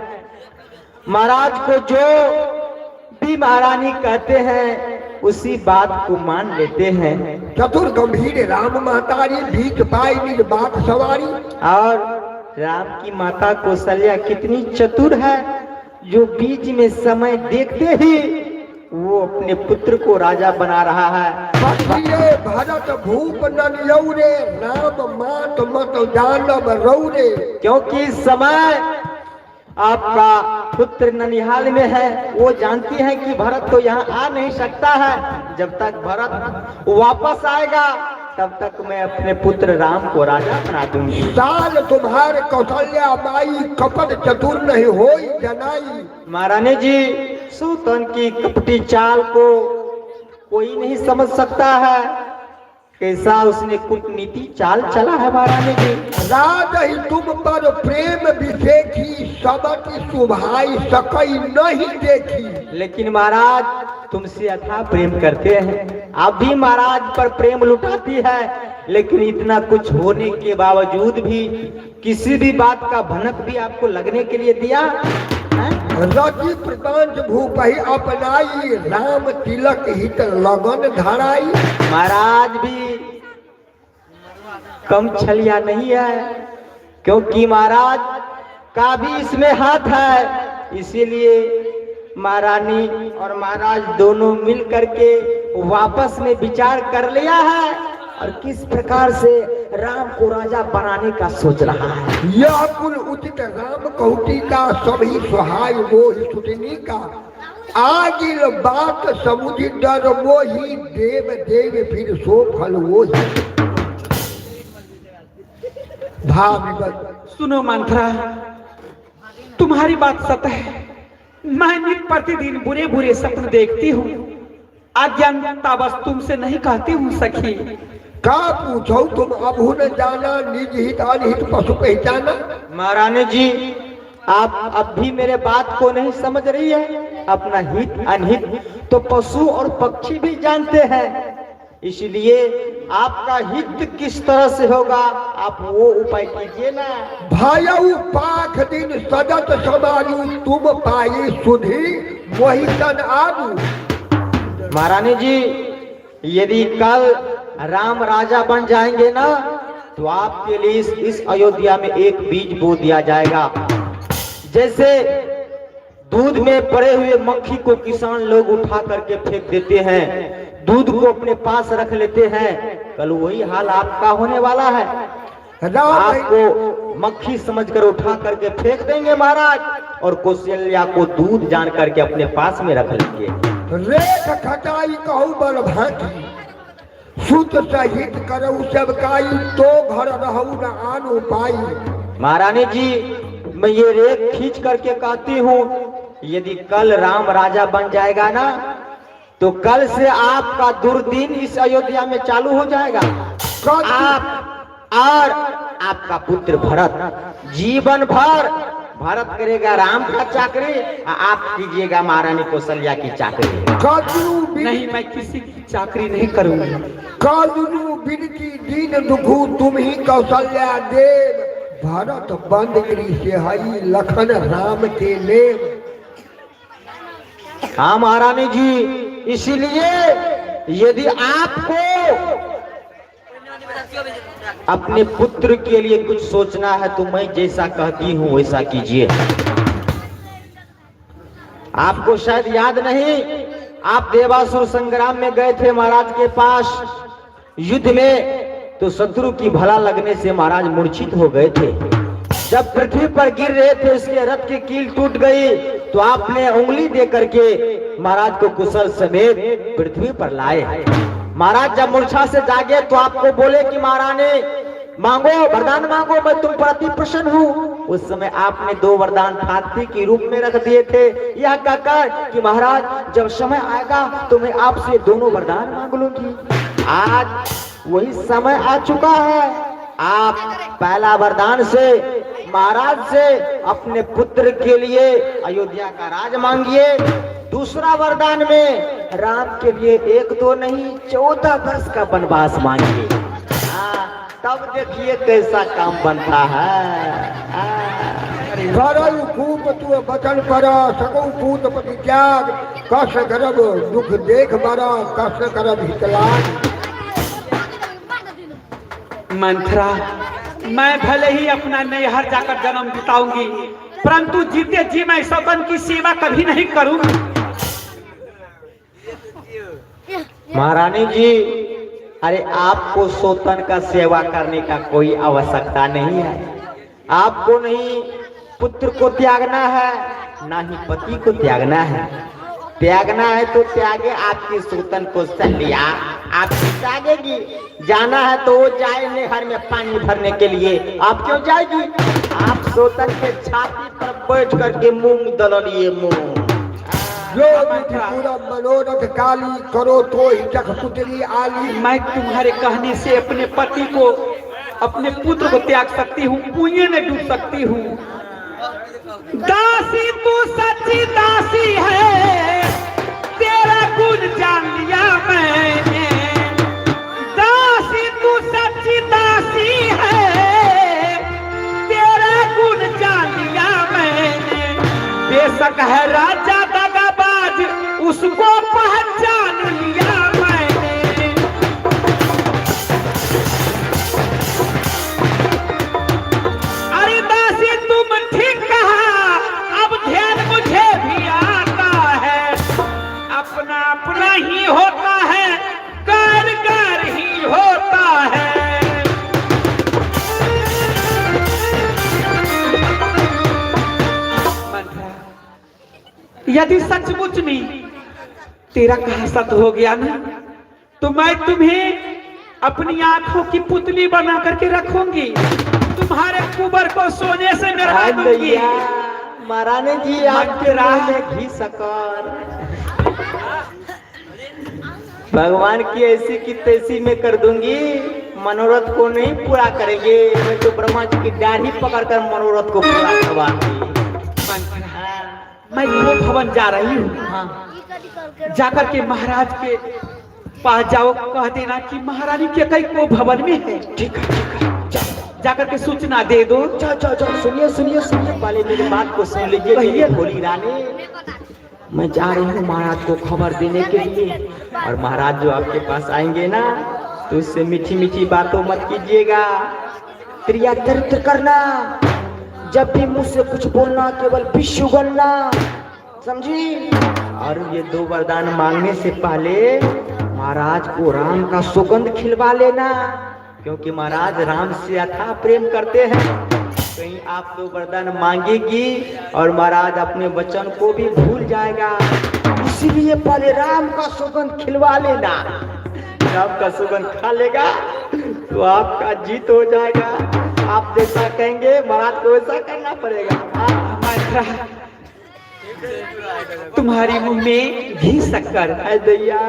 महाराज को जो भी महारानी कहते हैं उसी बात को मान लेते हैं। चतुर गंभीर राम महतारी, बीच पाई निज बात सवारी। और राम की माता कौशल्या कितनी चतुर है, जो बीच में समय देखते ही वो अपने पुत्र को राजा बना रहा है। पठिए भरत भूप नन यौरे, राम मात मत जानब रौरे। क्योंकि समय आपका पुत्र ननिहाल में है, वो जानती है कि भरत तो यहाँ आ नहीं सकता है। जब तक भरत वापस आएगा तब तक मैं अपने पुत्र राम को राजा बना दूंगी। साल तुम्हारे कौशल्या माई, कपट चतुर नहीं होई जनाई। महारानी जी, सौतन की कपटी चाल को कोई नहीं समझ सकता है, कैसा उसने कूटनीति चाल चला है। महारानी जी, राज ही तुम पर प्रेम विशेखी, सबकी सुभाई सकई नहीं देखी। लेकिन महाराज तुमसे अथाह प्रेम करते हैं, आप भी महाराज पर प्रेम लुटाती है, लेकिन इतना कुछ होने के बावजूद भी किसी भी बात का भनक भी आपको लगने के लिए दिया है? रति प्रपंच भूपहि अपनाई, राम तिलक हित लगन धराई। महाराज भी कम छलिया नहीं है, क्योंकि महाराज का भी इसमें हाथ है। इसीलिए महारानी और महाराज दोनों मिल करके वापस में विचार कर लिया है, और किस प्रकार से राम को राजा बनाने का सोच रहा है। यह कुल उचित राम कौटी का, सभी सुहाय वो ही सुतनी का। आगिल बात समुझ डर मोही, देव देव फिर सो फल वो ही। भाविगत सुनो मंथरा, तुम्हारी बात सत्य है। मैं नित प्रतिदिन बुरे बुरे सपने देखती हूँ। अज्ञानता बस तुमसे नहीं कहती हूँ सखी। का पूछो तुम अभू न जाना, निज हित अनहित पशु पहचाना। महारानी जी, आप अब भी मेरे बात को नहीं समझ रही है। अपना हित अनहित तो पशु और पक्षी भी जानते हैं, इसलिए आपका हित किस तरह से होगा आप वो उपाय कीजिए ना। भायऊ पाख दिन सदत समारू, तुम पाई सुधी वही तन आरू। महारानी जी, यदि कल राम राजा बन जाएंगे ना, तो आपके लिए इस अयोध्या में एक बीज बो दिया जाएगा। जैसे दूध में पड़े हुए मक्खी को किसान लोग उठा करके फेंक देते हैं, दूध को अपने पास रख लेते हैं, कल वही हाल आपका होने वाला है। आपको मक्खी समझकर उठा करके फेंक देंगे महाराज, और कौशल्या को दूध जान करके अपने पास में रख लेंगे। रेख खटाई कहू बल भांति, सुत सहित करऊ सबकाई, तो घर रहू न आनु पाई। महारानी जी, मैं ये रेख खींच करके कहती हूँ, यदि कल राम राजा बन जाएगा ना, तो कल से आपका दुर्दिन इस अयोध्या में चालू हो जाएगा। आप और आपका पुत्र भरत जीवन भर भरत करेगा राम का चाकरी, आप कीजिएगा महारानी कौशल्या की चाकरी। नहीं, मैं किसी की चाकरी नहीं करूंगी। कालू बिनती दीन दुखू तुम ही कौशल्या देव, भरत बंद करी से हई लखन राम के नेम। हाँ महारानी जी, इसीलिए यदि आपको अपने पुत्र के लिए कुछ सोचना है तो मैं जैसा कहती हूँ वैसा कीजिए। आपको शायद याद नहीं, आप देवासुर संग्राम में गए थे महाराज के पास युद्ध में, तो शत्रु की भला लगने से महाराज मूर्छित हो गए थे। जब पृथ्वी पर गिर रहे थे, उसके रथ की कील टूट गई, तो आपने उंगली दे करके महाराज को कुशल समेत पृथ्वी पर लाए। महाराज जब मूर्छा से जागे तो आपको बोले कि महारानी मांगो, वरदान मांगो, मैं तुम पर अति प्रसन्न हूँ। उस समय आपने 2 वरदान हाथी के रूप में रख दिए थे, यह कहकर कि महाराज जब समय आएगा तो मैं आपसे दोनों वरदान मांग लूंगी। आज वही समय आ चुका है। आप पहला वरदान से महाराज से अपने पुत्र के लिए अयोध्या का राज मांगिए, दूसरा वरदान में राम के लिए 1 2 नहीं 14 वर्ष का वनवास मांगिए। तब देखिए कैसा काम बनता है। करऊ खूब तू बचन पर सकऊ पूत पति त्याग, कस करब दुख देख बरा कस करब हितलाग। मंथरा, मैं भले ही अपना नैहर जाकर जन्म बिताऊंगी, परंतु जीते जी मैं सौतन की सेवा कभी नहीं करूंगी। महारानी जी, अरे आपको सौतन का सेवा करने का कोई आवश्यकता नहीं है। आपको नहीं पुत्र को त्यागना है, ना ही पति को त्यागना है। त्यागना है तो त्यागे आपकी सौतन को सलिया, आपकी त्यागेगी। जाना है तो वो जाए नहर में पानी भरने के लिए, आप क्यों जाएगी? आप सौतन के छाती पर बैठ करके मूंग दलिए मूंग। जो पूरा मनोरथ काली करो तो ही जग पुत्री आली। मैं तुम्हारे कहने से अपने पति को, अपने पुत्र को त्याग सकती हूँ, कुएं में डूब सकती हूँ। दासी तू सच्ची दासी है, तेरा गुण जान लिया मैंने। दासी तू सच्ची दासी है, तेरा गुण जान लिया मैंने। बेशक है राजा दगाबाज, उसको पहचान लिया मैंने। अरे दासी तुम ठीक कहा, अब ध्यान मुझे भी आता है। अपना अपना ही होता है, कारगर ही होता है। यदि सचमुच में तेरा कहा सत्य हो गया ना, तो मैं तुम्हें अपनी आंखों की पुतली बना करके रखूंगी, तुम्हारे कुबर को सोने से मेरा दूंगी। महारानी जी, आपके राह में घी शक्कर भगवान की ऐसी की तैसी में कर दूंगी। मनोरथ को नहीं पूरा करेंगे, मैं तो ब्रह्मा जी की दाढ़ी पकड़कर मनोरथ को पूरा करवाऊंगी। मैं वो भवन जा रही हूँ, जाकर के महाराज के पास जाओ, कह देना कि महारानी के कई को भवन में है। ठीक है, जाकर के सूचना दे दो। जाओ। सुनिए पहले मेरी बात को सुन लीजिए। कहिए भोली रानी, मैं जा रही हूँ महाराज को खबर देने के लिए, और महाराज जो आपके पास आएंगे ना, तो उससे मीठी मीठी बातों मत कीजिएगा, क्रिया चरित्र करना। जब भी मुझसे कुछ बोलना केवल विष उगलना, समझी? और ये 2 वरदान मांगने से पहले महाराज को राम का सुगंध खिलवा लेना, क्योंकि महाराज राम से अथाह प्रेम करते हैं। कहीं आप 2 वरदान मांगेगी और महाराज अपने वचन को भी भूल जाएगा, इसीलिए पहले राम का सुगंध खिलवा लेना। राम का सुगंध खा लेगा तो आपका जीत हो जाएगा। आप जैसा कहेंगे महाराज को वैसा करना पड़ेगा। महाराज तुम्हारी मुंह में घी शक्कर है दैया।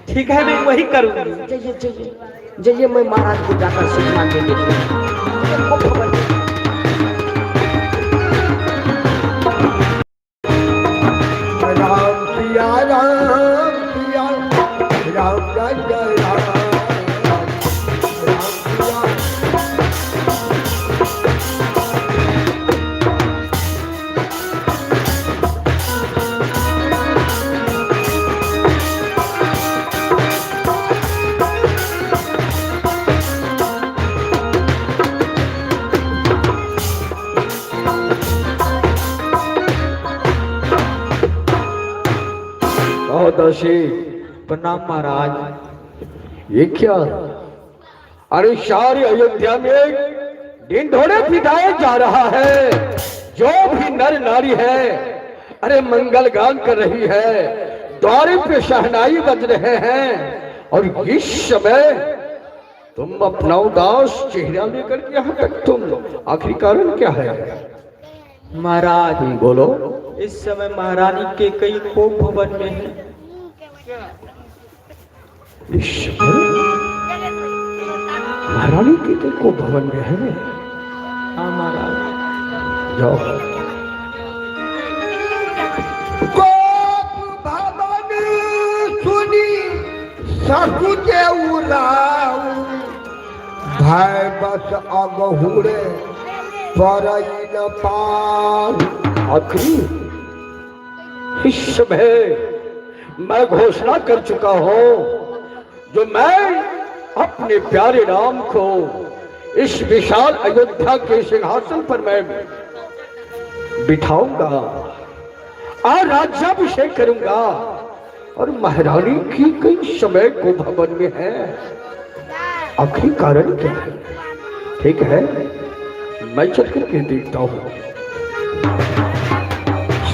ठीक है, मैं वही करूंगी। जाइए जाइए जाइए, मैं महाराज को जाकर सूचना दे देती हूँ। राम पिया राम पिया राम जय जय राम राम पिया। दशी प्रणाम महाराज। ये क्या? अरे सारी अयोध्या में दिन ढोड़े पिटाया जा रहा है। जो भी नर नारी है अरे मंगल गान कर रही है, द्वारे पे शहनाई बज रहे हैं, और इस समय तुम अपना उदास चेहरा लेकर के यहाँ तक तुम, आखिर कारण क्या है? महाराज बोलो। इस समय महारानी के कई खूब भवन में है। इस समय महारानी के को भवन में है। हाँ महाराज। जाओ। गोप भवन सुनी सकुचे उलाऊ, भय बस अगहुरे परई न पार। आखिरी इस समय मैं घोषणा कर चुका हूं, जो मैं अपने प्यारे राम को इस विशाल अयोध्या के सिंहासन पर मैं बिठाऊंगा और राज्याभिषेक करूंगा, और महारानी की कई समय को भवन में है। आखिर कारण क्या है? ठीक है, मैं चल करके देखता हूं।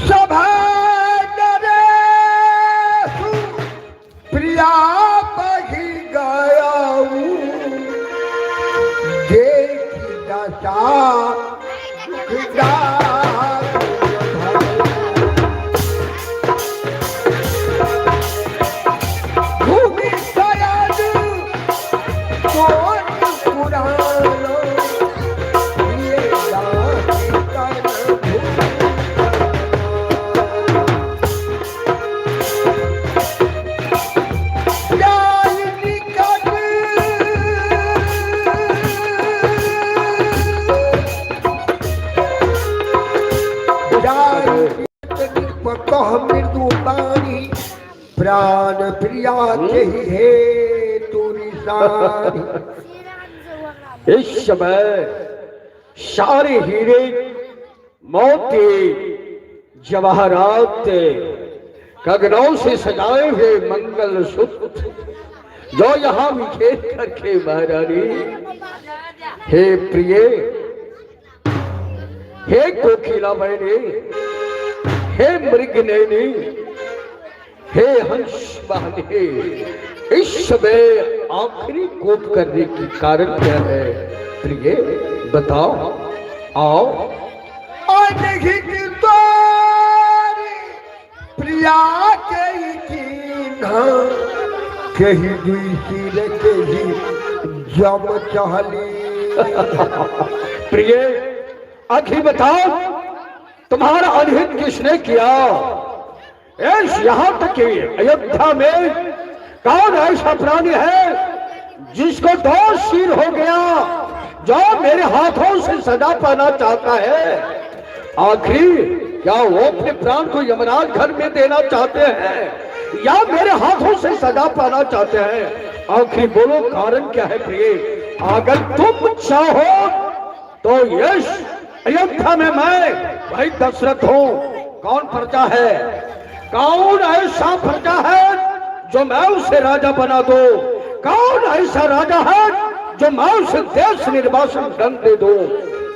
सभा नरेशु प्रिया बही गयाऊ, देखी दशा भूमि शयन कोट पुराण, ये दासी कर जाय निकट कह मृदु बानी, प्राण प्रिया यही है तुरी सारी। इस समय सारे हीरे मोती जवाहरात गगनों से सजाए हुए मंगल सूत्र जो यहाँ बिखेर करके महारानी, हे प्रिय, हे कोकिला बहनी, हे मृगनयनी, हे हंस वाहनी, इस समय आखिरी कोप करने की कारण क्या है? प्रिय बताओ, आओ। और देखी कि तोरी प्रिया के चिन्ह, कही दुई सिर के ही जम चहली। प्रिय आखिर बताओ, तुम्हारा अनहित किसने किया? यहाँ तक कि अयोध्या में कौन ऐसा प्राणी है जिसको 2 सिर हो गया, जो मेरे हाथों से सजा पाना चाहता है? आखिर क्या वो अपने प्राण को यमराज घर में देना चाहते हैं या मेरे हाथों से सजा पाना चाहते हैं? आखिर बोलो, कारण क्या है प्रिय? अगर तुम चाहो तो यश अयोध्या में मैं भाई दशरथ हूं। कौन प्रजा है? कौन ऐसा प्रजा है जो मैं उसे राजा बना दो? कौन ऐसा राजा है जो मैं उसे देश निर्वासन दंड दे दो?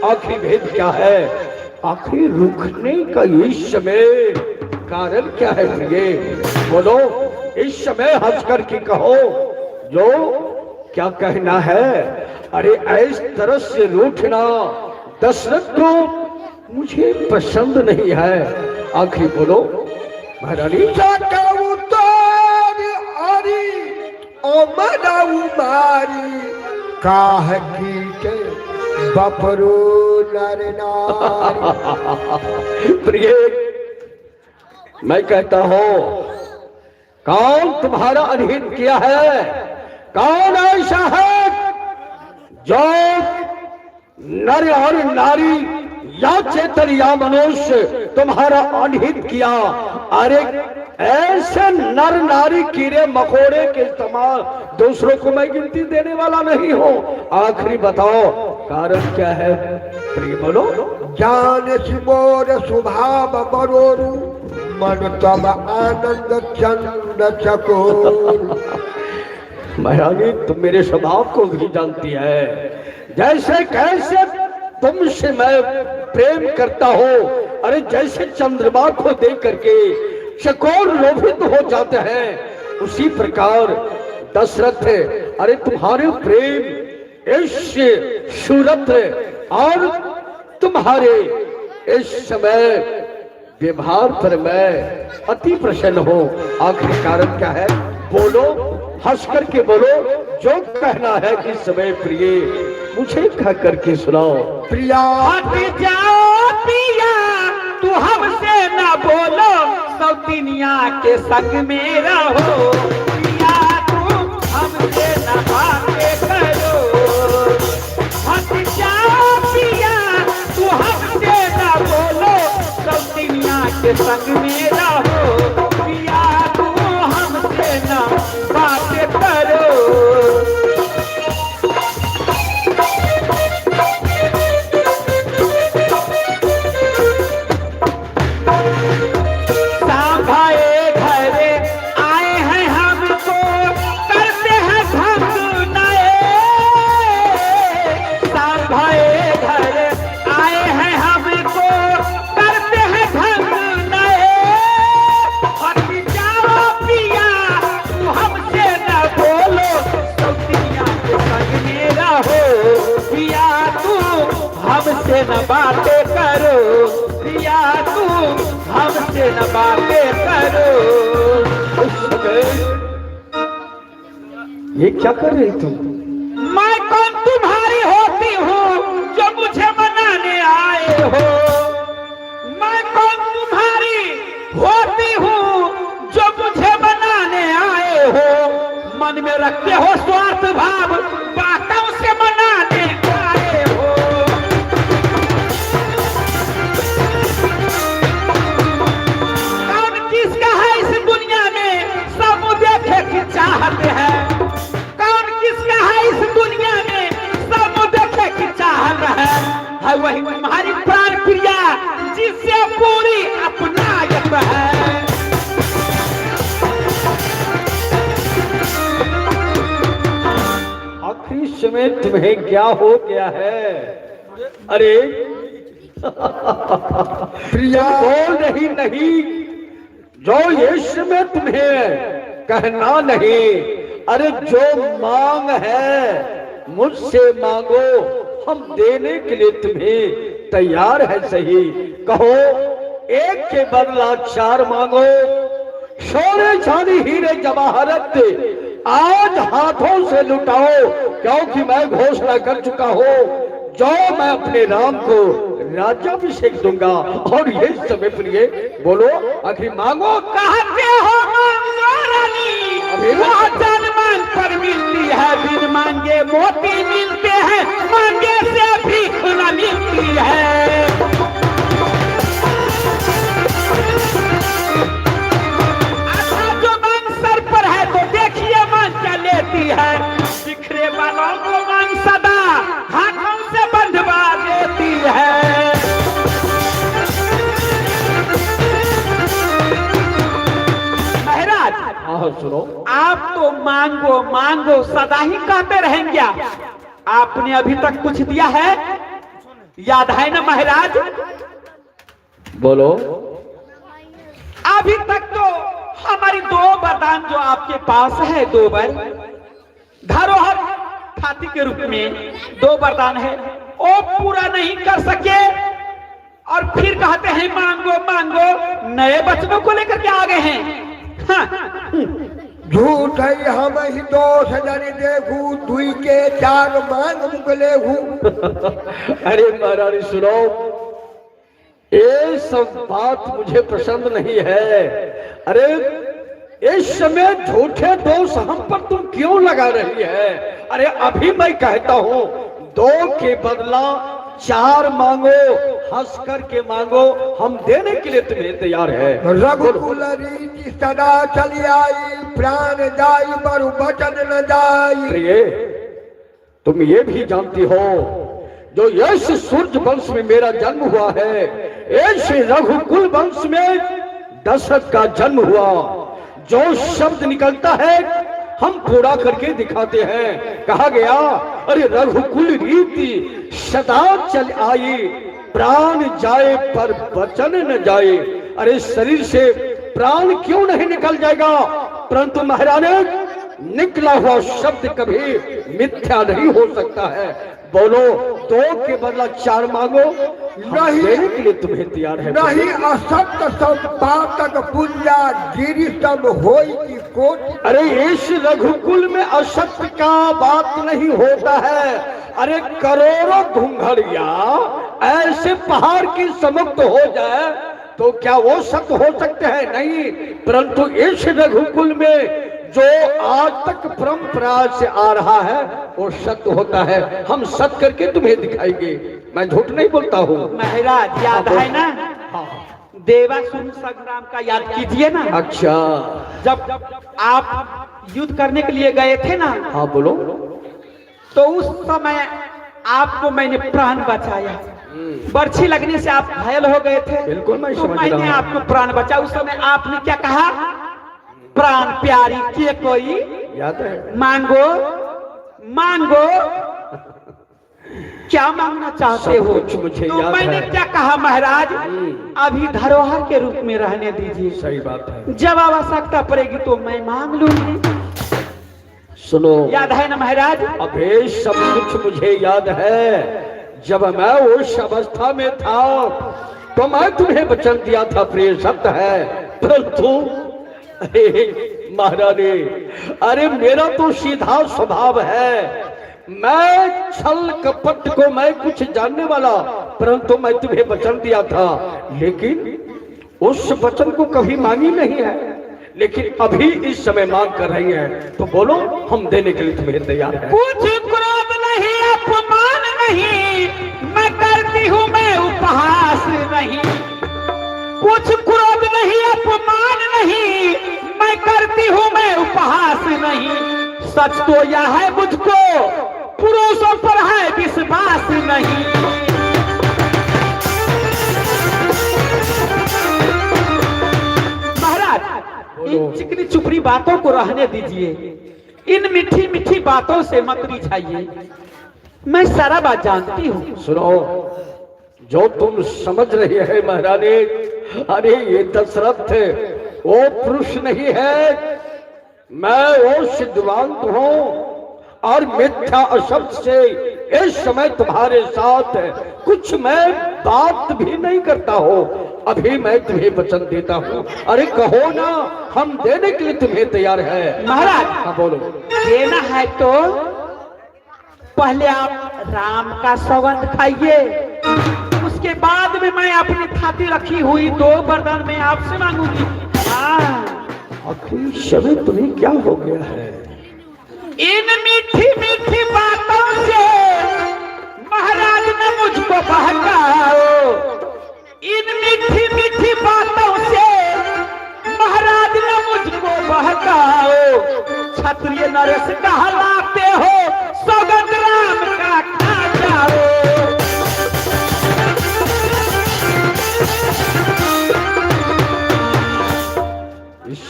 आखिर भेद क्या है? आखिर रुकने का इस समय कारण क्या है प्रिय? बोलो, इस समय हंस कर के कहो जो क्या कहना है। अरे इस तरह से रूठना दशरथ को मुझे पसंद नहीं है। आखिर बोलो महारानी। काह की के बपरो नर नारी। प्रिय, मैं कहता हूं, कौन तुम्हारा अनहित किया है? कौन ऐसा है जो नर और नारी या चेतन या मनुष्य तुम्हारा अनहित किया? अरे ऐसे नर नारी कीड़े मकोड़े के इस्तेमाल दूसरों को मैं गिनती देने वाला नहीं हूँ। आखिरी बताओ कारण क्या है? प्रिय बोलो। जान सिमोर स्वभाव बरोरु मन तब आनंद चंद चकोर। महारानी, तुम मेरे स्वभाव को भी जानती है। जैसे कैसे तुमसे मैं प्रेम करता हूँ, अरे जैसे चंद्रमा को देख करके चकोर लोभित हो जाते हैं, उसी प्रकार दशरथ, अरे तुम्हारे प्रेम इस सूरत और तुम्हारे इस समय व्यवहार पर मैं अति प्रसन्न हूँ। आखिर कारण क्या है? बोलो, हंस करके बोलो, जो कहना है कि समय प्रिय मुझे कह करके सुनाओ। प्रिया हट जाओ पिया, तू हमसे ना बोलो, सौतिनिया के संग में रहो। पिया तू हमसे ना बातें करो। हट जाओ पिया, तू हमसे ना बोलो, सौतिनिया के संग में रहो। पिया तू हमसे ना बातें करो। हमसे न बातें करो, प्रिया तू हमसे न बातें करो। ये क्या कर रही तुम? मैं कौन तुम्हारी होती हूँ जो मुझे मनाने आए हो? मैं कौन तुम्हारी होती हूँ जो मुझे मनाने आए हो? मन में रखते हो स्वार्थ भाव, बातों से मनाने आए हो। कौन किसका है इस दुनिया में सब देखे की चाहते हैं? कौन किसका है इस दुनिया में सब देखे की चाहत है वही तुम्हारी प्राण प्रिया जिससे पूरी अपनायत है। आखिरी समय तुम्हें क्या हो गया है? अरे प्रिया बोल रही नहीं, जो ये समय तुम्हें कहना नहीं। अरे जो मांग है मुझसे मांगो, हम देने के लिए तुम्हें तैयार है। सही कहो, एक के बदला चार मांगो। सोने चांदी हीरे जवाहरत आज हाथों से लुटाओ, क्योंकि मैं घोषणा कर चुका हूँ, जो मैं अपने राम को राज्याभिषेक दूंगा। और ये समय प्रिय बोलो, आखिर मांगो। कहते हो मांगो रानी, वो जन मांग पर मिलती है, बिन मांगे मोती मिलते हैं, मांगे से भीख न मिलती है। अच्छा जो मांग सर पर है तो देखिए मांग क्या लेती है। बिखरे वालों को मांग सदा हाथों से बंधवा देती है। महाराज, हाँ सुनो, आप तो मांगो मांगो सदा ही कहते रहेंगे। आपने अभी तक कुछ दिया है? याद है ना महाराज? बोलो। अभी तक तो हमारी दो वरदान जो आपके पास है, दो वर धरोहर थाती के रूप में 2 वरदान है, वो पूरा नहीं कर सके और फिर कहते हैं मांगो मांगो, नए बचनों को लेकर के आ गए हैं। हाँ। झूठ है हम ही 2 जने देखू, 2 के 4 मांग मुगले हूँ। अरे महारानी सुनो, ये सब बात मुझे पसंद नहीं है। अरे इस समय झूठे दोष हम पर तुम क्यों लगा रही है? अरे अभी मैं कहता हूँ 2 के बदला 4 मांगो, हंस कर के मांगो, हम देने के लिए तुम्हें तैयार है। रघुकुल रीति सदा चली आई, प्राण जाई पर वचन न जाई। प्रिय, तुम ये भी जानती हो जो यश सूर्य वंश में मेरा जन्म हुआ है, ऐसे रघुकुल वंश में दशरथ का जन्म हुआ। जो शब्द निकलता है हम पूरा करके दिखाते हैं। कहा गया, अरे रघुकुल रीति सदा चल आई, प्राण जाए पर वचन न जाए। अरे शरीर से प्राण क्यों नहीं निकल जाएगा, परंतु महारानी निकला हुआ शब्द कभी मिथ्या नहीं हो सकता है। बोलो 2 के बदला 4 मांगो, नहीं देने के लिए तुम्हें तैयार है। नहीं असत्य संपादक पुण्या गिरी सब होई की कोटि। अरे इस रघुकुल में असत्य का बात नहीं होता है। अरे करोड़ों घुंघड़िया ऐसे पहाड़ की समुक्त हो जाए तो क्या वो सत्य हो सकते हैं? नहीं, परंतु इस रघुकुल में जो आज तक परंपरा से आ रहा है वो सत्य होता है। हम सत्य करके तुम्हें दिखाएंगे, मैं झूठ नहीं बोलता हूँ। महाराज याद है ना, देवासुर संग्राम का याद कीजिए ना। अच्छा, जब आप युद्ध करने के लिए गए थे ना, हाँ बोलो। तो उस समय आपको मैंने प्राण बचाया। बर्छी लगने से आप घायल हो गए थे। बिल्कुल, मैं तो समझ रहा मैंने हूं। आपको प्राण बचाया। उस समय आपने क्या कहा? प्राण प्यारी के कोई याद है? मांगो मांगो। क्या मांगना चाहते सब हो? कुछ मुझे तो याद मैंने है। क्या कहा महाराज, अभी धरोहर के रूप में रहने दीजिए, सही बात है। जब आवश्यकता पड़ेगी तो मैं मांग लूंगी। सुनो, याद है ना महाराज? अबे सब कुछ मुझे याद है। जब मैं उस अवस्था में था तो मैं तुम्हें वचन दिया था, प्रिय सत्य है। परंतु अरे महारानी, अरे मेरा तो सीधा स्वभाव है। मैं छल कपट को मैं कुछ जानने वाला, परंतु मैं तुम्हें वचन दिया था, लेकिन उस वचन को कभी मांगी नहीं है। लेकिन अभी इस समय मांग कर रही है, तो बोलो, हम देने के लिए तुम्हें तैयार हैं। कुछ क्रोध नहीं, अपमान नहीं, मैं करती हूँ मैं उपहास नहीं। कुछ क्रोध नहीं, अपमान नहीं, मैं करती हूँ मैं उपहास नहीं। सच तो यह है मुझको पुरुषों पर है विश्वास नहीं। महाराज, इन चिकनी चुपड़ी बातों को रहने दीजिए, इन मीठी मीठी बातों से मत रिझाइए। मैं सारा बात जानती हूँ। सुनो, जो तुम समझ रही है महारानी, अरे ये दशरथ वो पुरुष नहीं है, मैं वो सिद्धवान हूँ और मिथ्या अशब्द से इस समय तुम्हारे साथ कुछ मैं बात भी नहीं करता हूँ। अभी मैं तुम्हें वचन देता हूँ। अरे कहो ना, हम देने के लिए तुम्हें तैयार है। महाराज, हाँ बोलो। देना है तो पहले आप राम का सौगंध खाइए, उसके बाद में मैं अपनी थाती रखी हुई 2 वरदान में आपसे मांगूंगी। आखिर समय तुम्हें क्या हो गया है? इन मीठी मीठी बातों से महाराज ने मुझको बहकाओ। इन मीठी मीठी बातों से महाराज ने मुझको बहकाओ। क्षत्रिय नरेश कहलाते हो, सौगंध राम का खा जाओ।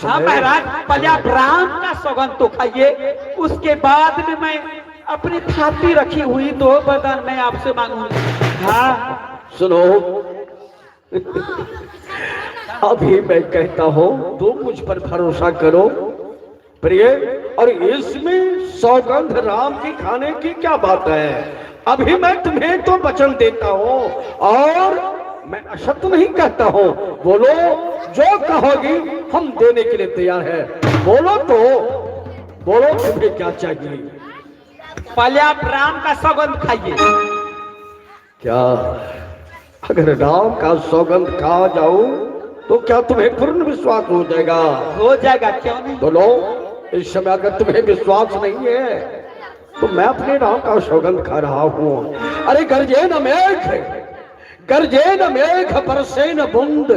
हाँ महाराज, पहले आप राम का सौगंध तो खाइए, उसके बाद में मैं अपनी थाती रखी हुई 2 वरदान मैं आपसे मांगूंगी। हाँ सुनो, अभी मैं कहता हूँ तुम मुझ पर भरोसा करो। प्रिय, और इसमें सौगंध राम की खाने की क्या बात है? अभी मैं तुम्हें तो वचन देता हूँ और मैं असत्य नहीं कहता हूँ। बोलो, जो कहोगी हम देने के लिए तैयार है। बोलो तो, बोलो तुम्हें क्या चाहिए? पहले आप राम का सौगंध खाइए। क्या अगर राम का सौगंध खा जाऊं तो क्या तुम्हें पूर्ण विश्वास हो जाएगा? हो जाएगा, क्यों नहीं? बोलो, इस समय अगर तुम्हें विश्वास नहीं है तो मैं अपने राम का सौगंध खा रहा हूँ। अरे गरजे न मेघ, गरजे न मेघ, बरसे न बूंद,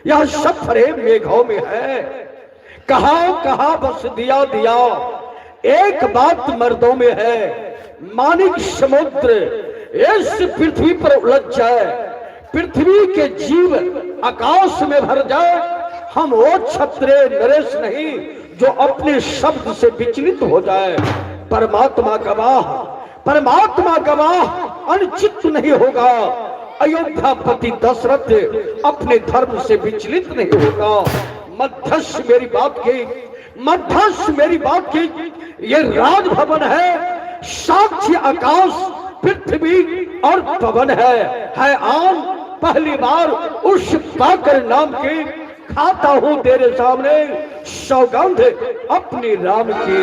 यह सब फरे मेघों में है। कहाँ कहाँ बस दिया दिया, एक बात मर्दों में है। मानिक समुद्र इस पृथ्वी पर उलझ जाए, पृथ्वी के जीव आकाश में भर जाए, हम वो क्षत्रिय नरेश नहीं जो अपने शब्द से विचलित हो जाए। परमात्मा गवाह, परमात्मा गवाह, अनुचित नहीं होगा। अयोध्यापति दशरथ अपने धर्म से विचलित नहीं होगा। मध्यस्थ मेरी बात की, मध्यस्थ मेरी बात की, ये राजभवन है, साक्षी आकाश, पृथ्वी और पवन है आम। पहली बार उस पाकर नाम के खाता हूं तेरे सामने सौगंध अपनी राम की।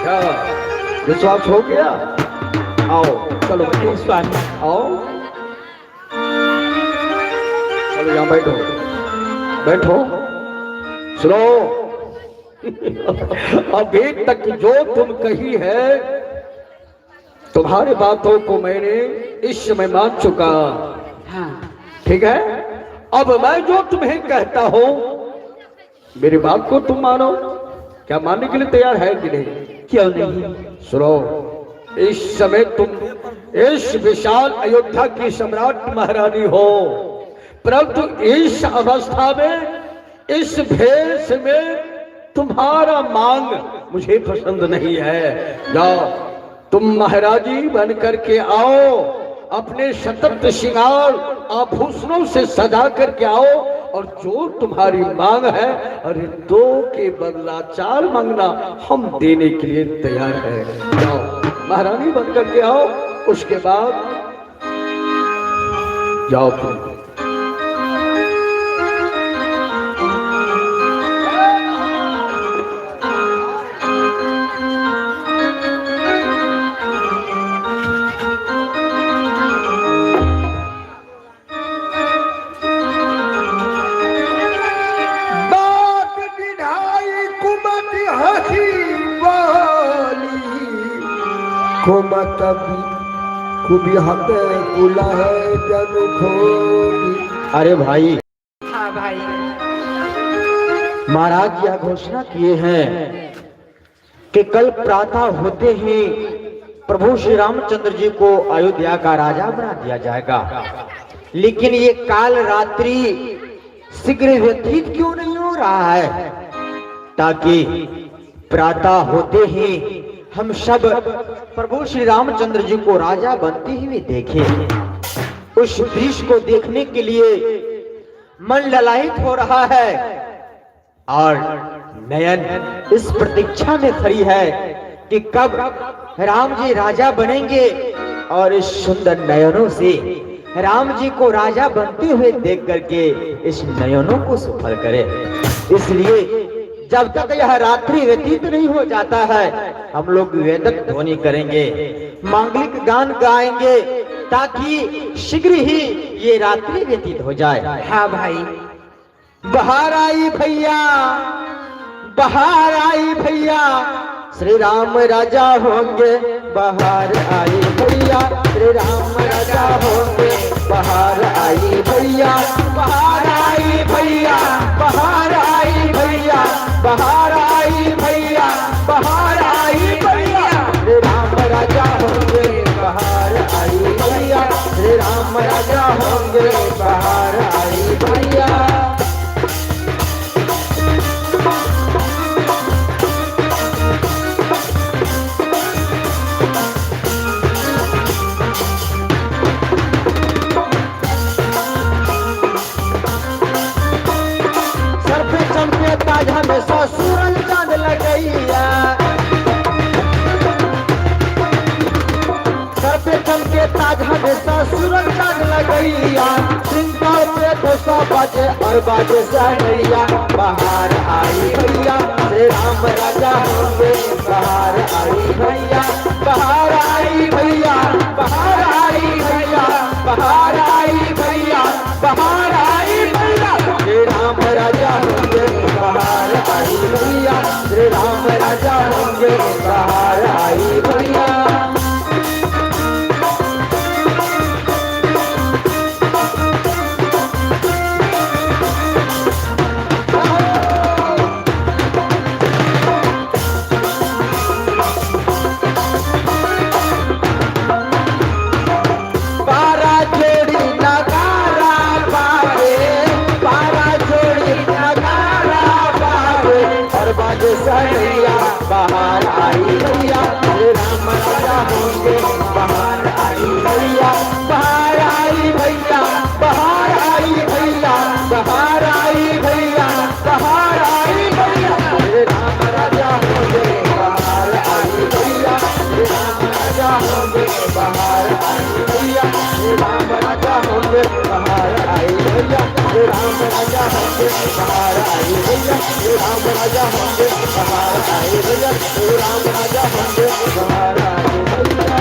क्या विश्वास हो गया? आओ चलो स्वामी, आओ चलो यहां बैठो, बैठो। सुनो, अभी तक जो तुम कही है, तुम्हारी बातों को मैंने इस समय मान चुका। हाँ। ठीक है, अब मैं जो तुम्हें कहता हूं मेरी बात को तुम मानो। क्या मानने के लिए तैयार है कि नहीं? क्यों नहीं? सुनो, इस समय तुम इस विशाल अयोध्या की सम्राट महारानी हो, परंतु इस अवस्था में, इस भेष में तुम्हारा मांग मुझे पसंद नहीं है। जाओ, तुम महाराजी बन करके आओ, अपने सतत श्रृंगार आभूषणों से सजा करके आओ, और जो तुम्हारी मांग है, अरे 2 के बदला 4 मांगना, हम देने के लिए तैयार है। जाओ, महारानी बन करके आओ, उसके बाद जाओ तुम। अरे भाई, हाँ भाई, महाराज यह घोषणा किए हैं कि कल प्रातः होते ही प्रभु श्री रामचंद्र जी को अयोध्या का राजा बना दिया जाएगा। लेकिन ये काल रात्रि शीघ्र व्यतीत क्यों नहीं हो रहा है, ताकि प्रातः होते ही हम सब प्रभु श्री रामचंद्र जी को राजा बनते हुए देखें। उस दृश्य को देखने के लिए मन ललायित हो रहा है और नयन इस प्रतीक्षा में खड़ी है कि कब राम जी राजा बनेंगे, और इस सुंदर नयनों से राम जी को राजा बनते हुए देख करके इस नयनों को सफल करे। इसलिए जब तक यह रात्रि व्यतीत नहीं हो जाता है, हम लोग वेदक ध्वनि करेंगे, मांगलिक गान गाएंगे, ताकि शीघ्र ही ये रात्रि व्यतीत हो जाए। हाँ भाई, बाहर आई भैया, बाहर आई भैया, श्री राम राजा होंगे, बाहर आई भैया, श्री राम राजा होंगे, बाहर आई भैया, बाहर आई भैया, बाहर आई भैया, बाहर आई भैया, बाहर आई भैया, श्री राम राजा होंगे, बाहर आई भैया, श्री राम राजा होंगे, बाहर आई भैया। ताज हमें सूरज चांद लगैया सिंगार पे धोसा बाजे और बाजे सहैया बाहर आई भैया श्री राम राजा होंगे बाहर आई भैया बाहर आई भैया बाहर आई भैया बाहर आई भैया बाहर आई भैया श्री राम राजा होंगे बाहर आई भैया श्री राम राजा होंगे बाहर आई भैया। सहैया बाहर आई भैया श्री राम राजा होंगे बाहर आई भैया बाहर आई भैया बाहर आई भैया बाहर आई भैया बाहर आई भैया श्री राम राजा होंगे बाहर आई भैया श्री राम राजा होंगे बाहर आई भैया श्री राम राजा होंगे बाहर आई भैया श्री राम राजा होंगे बाहर आई भैया श्री राम राजा होंगे बाहर आई भैया श्री राम राजा होंगे बाहर आई भैया।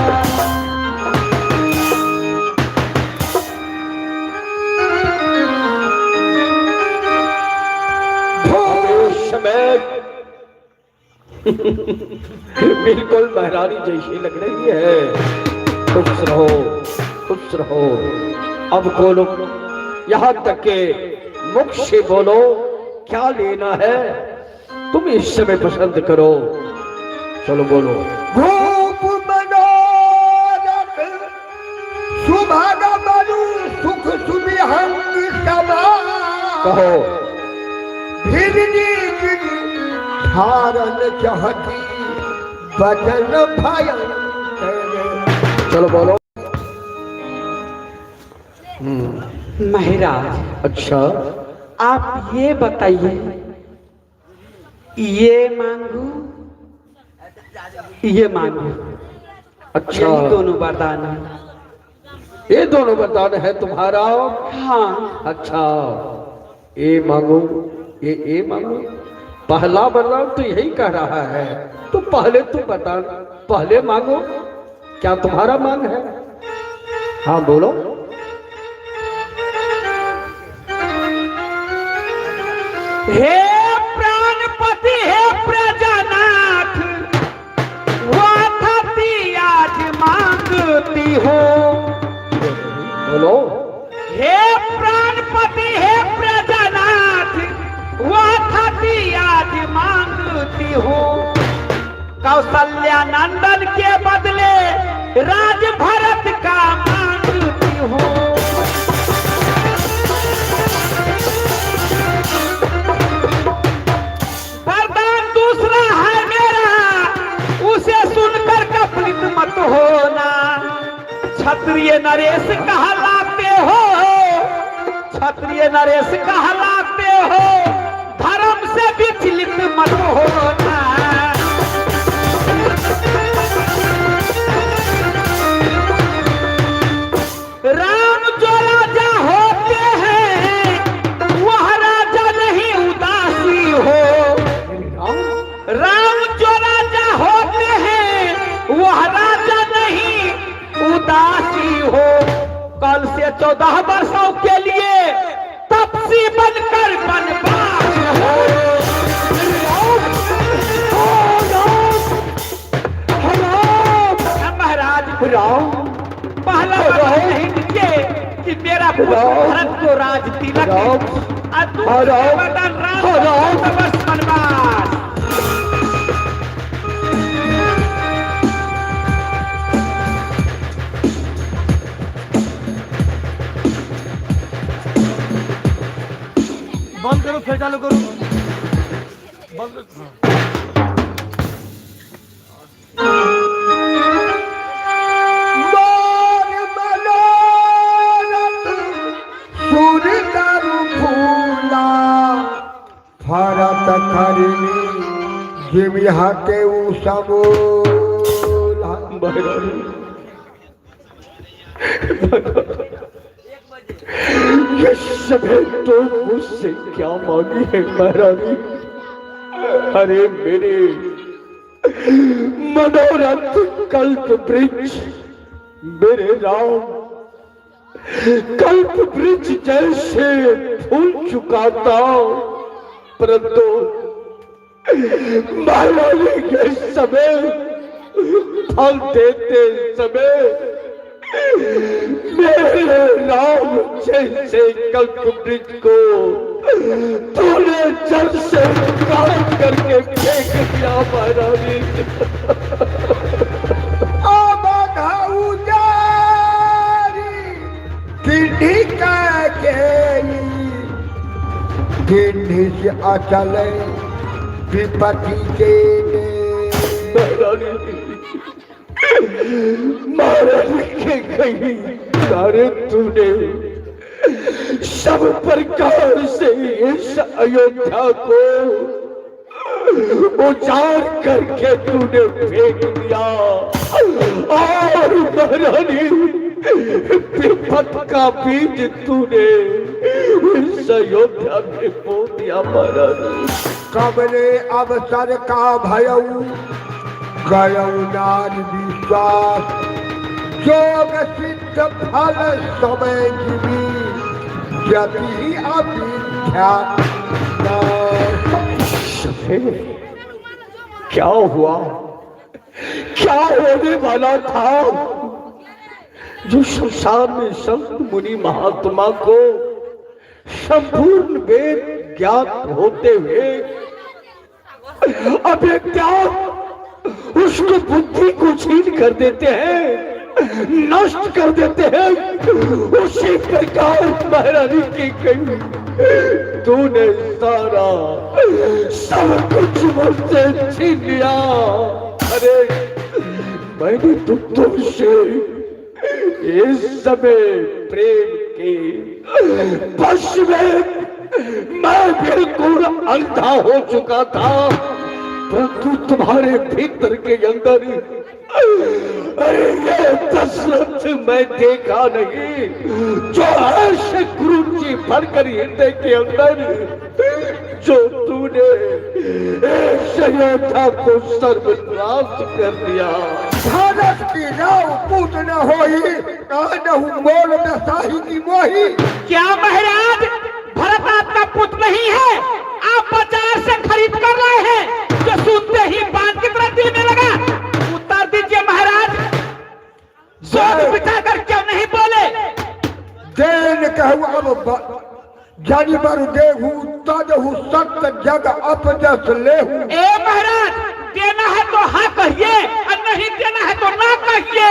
बिल्कुल महारानी जैसी लग रही है। खुश रहो खुश रहो। अब बोलो, यहाँ तक के मुख से बोलो क्या लेना है, तुम इस समय पसंद करो। चलो बोलो। भूप मनोरथ सुभाग मनु सुख सुविहंग समा कहो। भिरनी धारण चाहती बदन भयंकर। चलो बोलो। महाराज अच्छा, आप ये बताइए, ये मांगू ये मांगू? अच्छा, यही दोनों वरदान है। ये दोनों वरदान है तुम्हारा? हाँ। अच्छा, ये मांगो, ये मांगो। पहला वरदान तो यही कह रहा है, तो पहले तुम बता, पहले मांगो। क्या तुम्हारा मांग है? हाँ बोलो। हे प्राणपति, हे प्रजानाथ, वाथाती आज मांगती हो। बोलो। हे प्राणपति, हे प्रजानाथ, वाथाती आज मांगती हो। कौशल्या नंदन के बदले राज भरत का मांगती हो। वरदान दूसरा है मेरा, उसे सुनकर कपलित मत होना। क्षत्रिय नरेश कहलाते हो, क्षत्रिय नरेश कहलाते हो, धर्म से विचलित मत होना। राम जो राजा होते हैं, वह राजा नहीं उदासी हो। राम जो राजा होते हैं, वह राजा नहीं उदासी हो। कल से 14 वर्षों के लिए तपसी बनकर बनवास हो। महाराज पहला कि मेरा पुत्र भरत को राज तिलक वरदान राम वर्ष वनवास। बंद करो, फिर चालू करो। बंद। भरत करिनी जिमिहा के ये सभी तो मुझसे क्या मांगी है महारानी? अरे मेरे मनोरथ कल्प वृक्ष, मेरे राम कल्प वृक्ष जैसे फूल चुका था, परंतु महारानी के समय फल देते समय मेरे राम जैसे कल्प वृक्ष को तूने जल से काट करके फेंक दिया महारानी। गिन्नी से अचल विपत्ति के महारानी के कहीं सारे तूने सब प्रकार से इस अयोध्या को उजाड़ करके तूने फेंक दिया और महारानी विपत का बीज तूने इस अयोध्या में बो दिया महारानी। कबने अवसर का भयऊ गयऊ नार विश्वास, जोग सिद्ध फल समय जीवी यदि अभिख्या। क्या हुआ? क्या होने वाला था? जो संसार में संत मुनि महात्मा को संपूर्ण वेद ज्ञात होते हुए अज्ञात उसको बुद्धि को छीन कर देते हैं, नष्ट कर देते हैं, उसी प्रकार महारानी की कहीं तूने सारा सब कुछ मुझसे छीन लिया। अरे मैंने तुमसे इस समय प्रेम के बस में मैं बिल्कुल अंधा हो चुका था, परंतु तुम्हारे भीतर के अंदर अरे ये दशरथ मैं देखा नहीं जो ऐसे गुरु जी भरकर हृदय के अंदर जो तूने अयोध्या को सर्वनाश कर दिया। भारत की राव पूत न होई कहूँ मोल में साही की मोही। क्या महाराज भरत आपका पुत्र नहीं है? आप बाजार से खरीद कर लाए हैं जो सुनते ही बात की तरह दिल में लगा। उत्तर दीजिए महाराज, सोच विचार कर क्यों नहीं बोले? देन कहूँ अब जानी पर देहू तजहू सत्य जग अपजस लेहू। ए महाराज, देना है तो हाँ कहिए और नहीं देना है तो ना कहिए।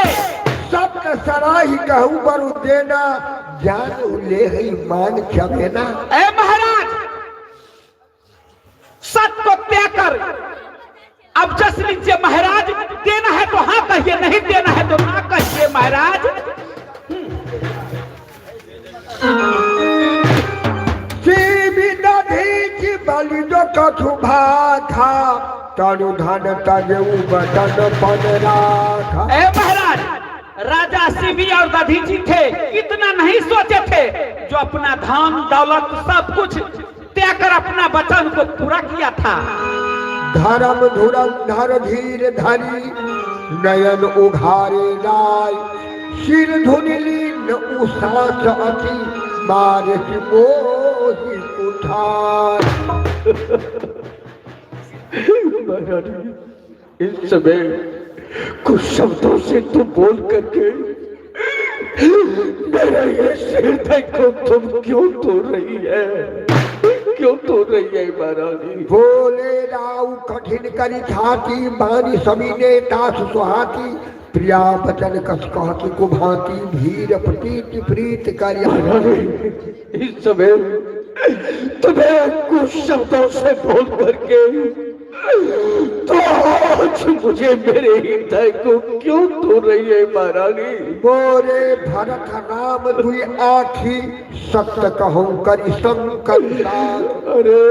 सत्य सराही कहूँ पर देना जान ले ही मान चमेना। ए महाराज, सत्य को त्याग कर अब जस लीजिए महाराज। देना है तो हाँ कहिए, नहीं देना है तो ना कहिए महाराज। बलि जो कछु भाखा तनु धन तजऊ बदन पन राखा। ए महाराज, राजा शिवी और दधीची थे, इतना नहीं सोचे थे जो अपना धन दौलत सब कुछ त्याग कर अपना वचन को पूरा किया था। धर्म धुरंधर धीर धरी नयन उघारे लाय, सिर धुनिली न उसास अति मारे मोहि उठाय। इस समय कुछ शब्दों से तू बोल करके मेरा ये हृदय को तुम क्यों तोड़ रही है? क्यों तोड़ रही है महारानी? बोले राव कठिन करी छाती बानी समीने तास सुहाती, प्रिया बचन कस कहती को भांति भीर प्रतीत प्रीत कार्य। इस समय तुम्हें कुछ शब्दों से बोल करके तो आज मुझे मेरे हृदय को क्यों तोड़ रही है महारानी? बोरे भरत राम दुई आखी सत्य कहूँ करी संकर। अरे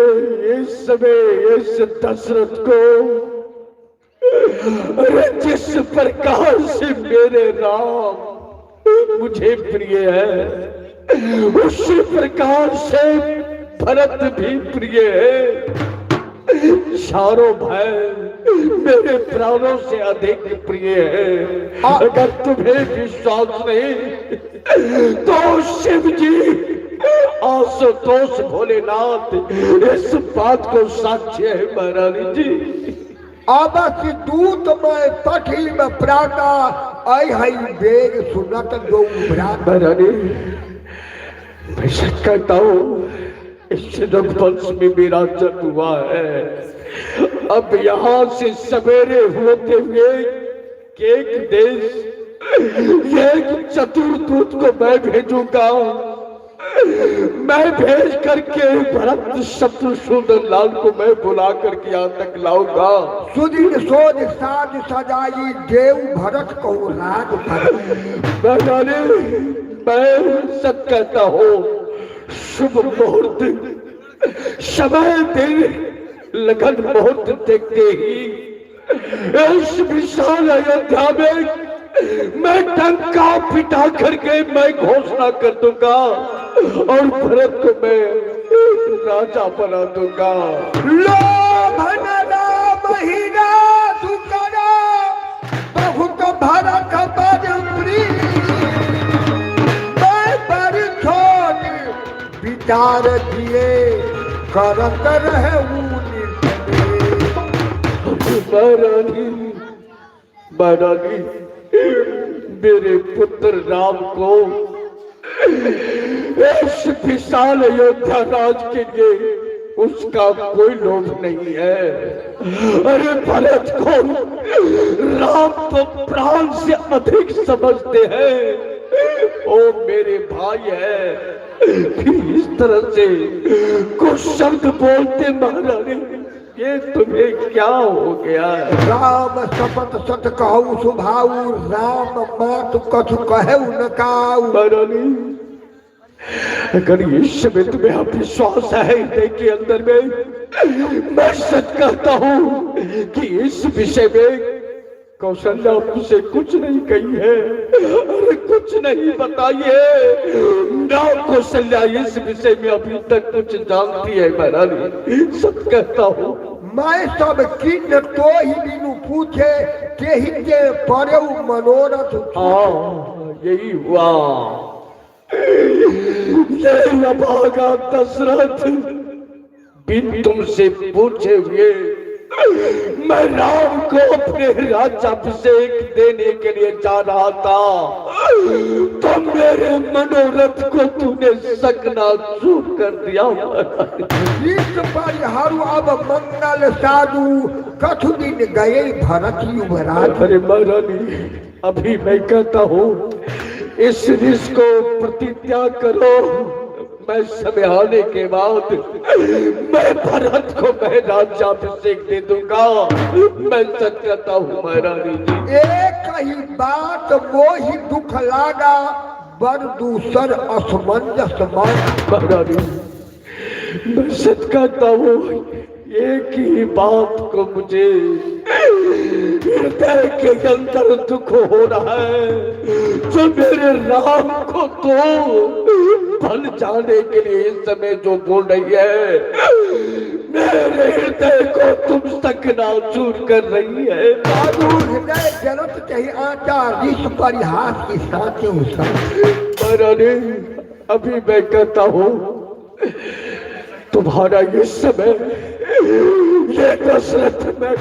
इस समय इस दशरथ को अरे जिस प्रकार से मेरे राम मुझे प्रिय है, उसी प्रकार से भरत भी प्रिय है। चारों भाई मेरे प्राणों से अधिक प्रिय है। अगर तुम्हें विश्वास नहीं तो शिव जी, आशुतोष भोलेनाथ इस बात को साक्षी है महारानी जी। अवश्य दूत में पठी में प्राता आई हई वेग सुनत दो भ्राता। महारानी मैं सच कहता हूँ, इस वंश में मेरा जन्म हुआ है। अब यहाँ से सवेरे होते हुए एक देश एक चतुर दूत को मैं भेजूंगा। मैं भेज करके भरत शत्रुसूदन लाल को मैं बुला करके यहाँ तक लाऊंगा। सुदिन सोज साज सजाई देव भरत को राज महारानी मैं सच कहता हूँ, शुभ मुहूर्त समय दिन लगन मुहूर्त देखते ही इस विशाल अयोध्या में मैं टंका पिटा करके मैं घोषणा कर दूंगा और भरत को मैं राजा बना दूंगा। बहुत भरत बड़ प्रिय, मैं बड़ छोट विचार दिए करत रहे महारानी मेरे पुत्र राम को इस विशाल अयोध्या राज के लिए उसका कोई लोभ नहीं है। अरे भरत को राम तो प्राण से अधिक समझते हैं। ओ मेरे भाई है, इस तरह से कुछ शब्द बोलते महारानी, ये तुम्हें क्या हो गया? राम शपथ सत कहू सुभाऊ, राम मात कछु कहे न काऊ। महारानी अगर इस समय तुम्हें विश्वास है हृदय के अंदर में, मैं सच कहता हूँ कि इस विषय में कौशल्या मुझसे कुछ नहीं कही है। अरे कुछ नहीं बताई है ना कौशल्या इस विषय में अभी तक कुछ जानती है महारानी, सच कहता हूँ। मैं सब किन तो ही बिनु पूछे के ही के परे मनोरथ। यही हुआ। ये अभागा दशरथ बिन तुमसे पूछे हुए मैं राम को अपने राज्याभिषेक देने के लिए जा रहा था, तो मेरे मनोरथ को तूने सकनाचूर कर दिया। इस परिहारू अब मंगल साधु कछु दिन गए भरत युवराज। अरे महारानी अभी मैं कहता हूँ इस रिश्ते को प्रतित्याग करो। मैं समय आने के बाद मैं भरत को मैं राज्याभिषेक दे दूंगा। मैं सच कहता हूँ महारानी जी। एक ही बात मोही दुख लागा, बर दूसर असमंजस मान। महारानी मैं सच कहता हूँ, एक ही बात को मुझे हृदय के अंदर दुख हो रहा है, जो मेरे राम को तो बन जाने के लिए इस समय जो बोल रही है, मेरे हृदय को तुम सकनाचूर कर रही है। हृदय जलत चाहिए आचार इस परिहास की साथे महारानी अभी मैं कहता हूँ तुम्हारा ये समय ये दशरथ में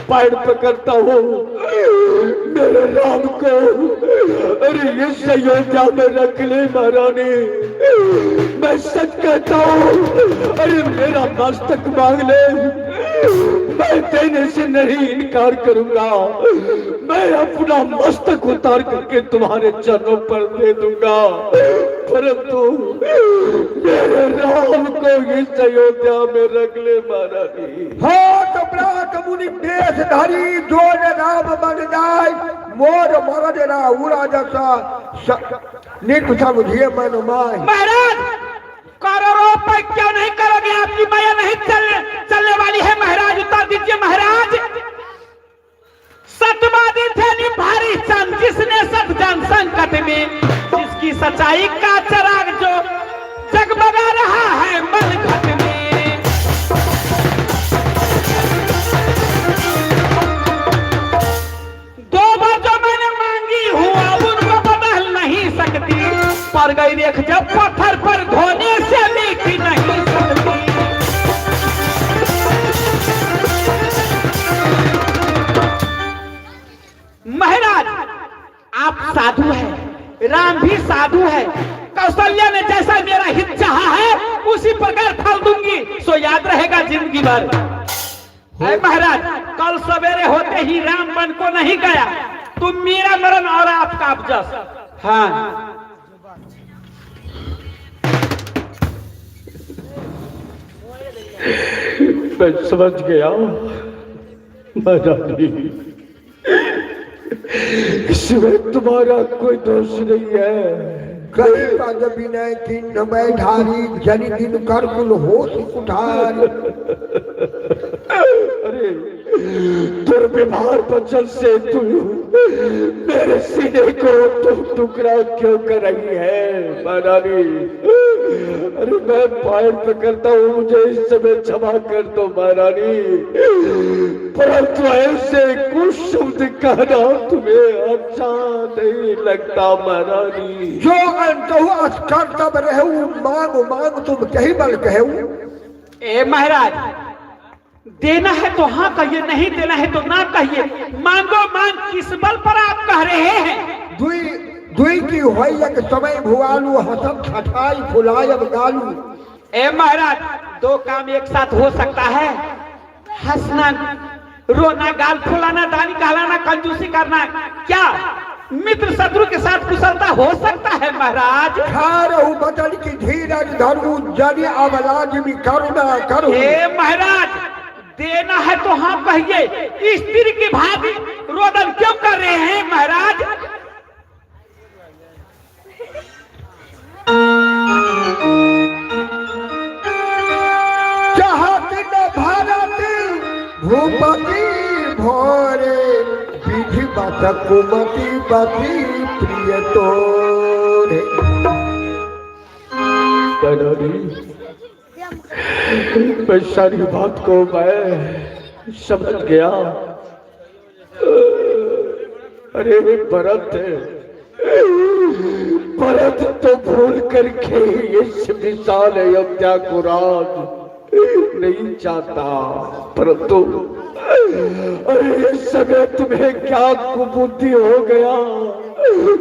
पैर पकड़ता हूँ, मेरे राम को अरे इस अयोध्या में रख ले महारानी। मैं सच कहता हूँ, अरे मेरा मस्तक मांग ले, मैं देने से नहीं इनकार करूंगा। मैं अपना मस्तक उतार करके तुम्हारे चरणों पर दे दूंगा, परंतु मेरे राम को इस अयोध्या में रख ले महारानी। हाथ प्रात मुनि देश धरी जोर राम बन जाय, मोर मरद ना उड़ा जैसा नित समझिए मन माय। महाराज करोड़ों पर क्यों नहीं करोगे? आपकी माया नहीं चलने वाली है महाराज, उतार दीजिए महाराज। सतवादी थे भारी चंद, जिसने सत जन संकट में कि सच्चाई का चिराग जो जगमगा रहा है मलखट में। दो बार जो मैंने मांगी हूँ अब उनको बदल नहीं सकती, पर गई रेख जब पत्थर पर धोने से लिखी नहीं सकती। महाराज आप साधु हैं, राम भी साधु है, कौशल्या ने जैसा मेरा हित चाहा है उसी प्रकार फल दूंगी, सो याद रहेगा जिंदगी भर। महाराज कल सवेरे होते ही राम वन को नहीं गया, तुम मेरा मरण और आपका अपजस। हाँ मैं समझ गया महारानी, इसमें तुम्हारा कोई दोष नहीं है। कहीं पद विनय किन्न बैठारी, जनि दिन कर कुल होश कुठार। अरे दुर्व्यवहार बचन से तू मेरे सीने को टुकड़ा क्यों कर रही है महारानी? अरे मैं पैर पकड़ता हूँ, मुझे इस समय क्षमा कर दो महारानी, परंतु ऐसे कुछ शब्द कहना तुम्हें अच्छा नहीं लगता महारानी। जो कर्तव्य रहू मांग मांग तुम कहीं बल कहू। ए महाराज देना है तो हाँ कहिए, नहीं देना है तो ना कहिए, मांगो मांग किस बल पर आप कह रहे हैं? दुई की होयक समय भुआलू, हसब छठाई फुलायब गालू। ए महाराज दो काम एक साथ हो सकता है, हंसना रोना, गाल फुलाना, दानी कहलाना, कंजूसी करना, क्या मित्र शत्रु के साथ कुशलता हो सकता है महाराज? खारहु बचन की धीरज धरू, जनि अवलाज भी करुणा करू। हे महाराज देना है तो हाँ कहिए, स्त्री की भाभी रोदन क्यों कर रहे हैं महाराज? चाहत न भारत भूपति भोरे, विधि बत कुमति पति प्रिय तोरे। मैं सारी बात को मैं समझ गया। अरे भरत तो भूल करके इस विशाल अयोध्या को राज नहीं चाहता, परंतु अरे इस समय तुम्हें क्या कुबुद्धि हो गया?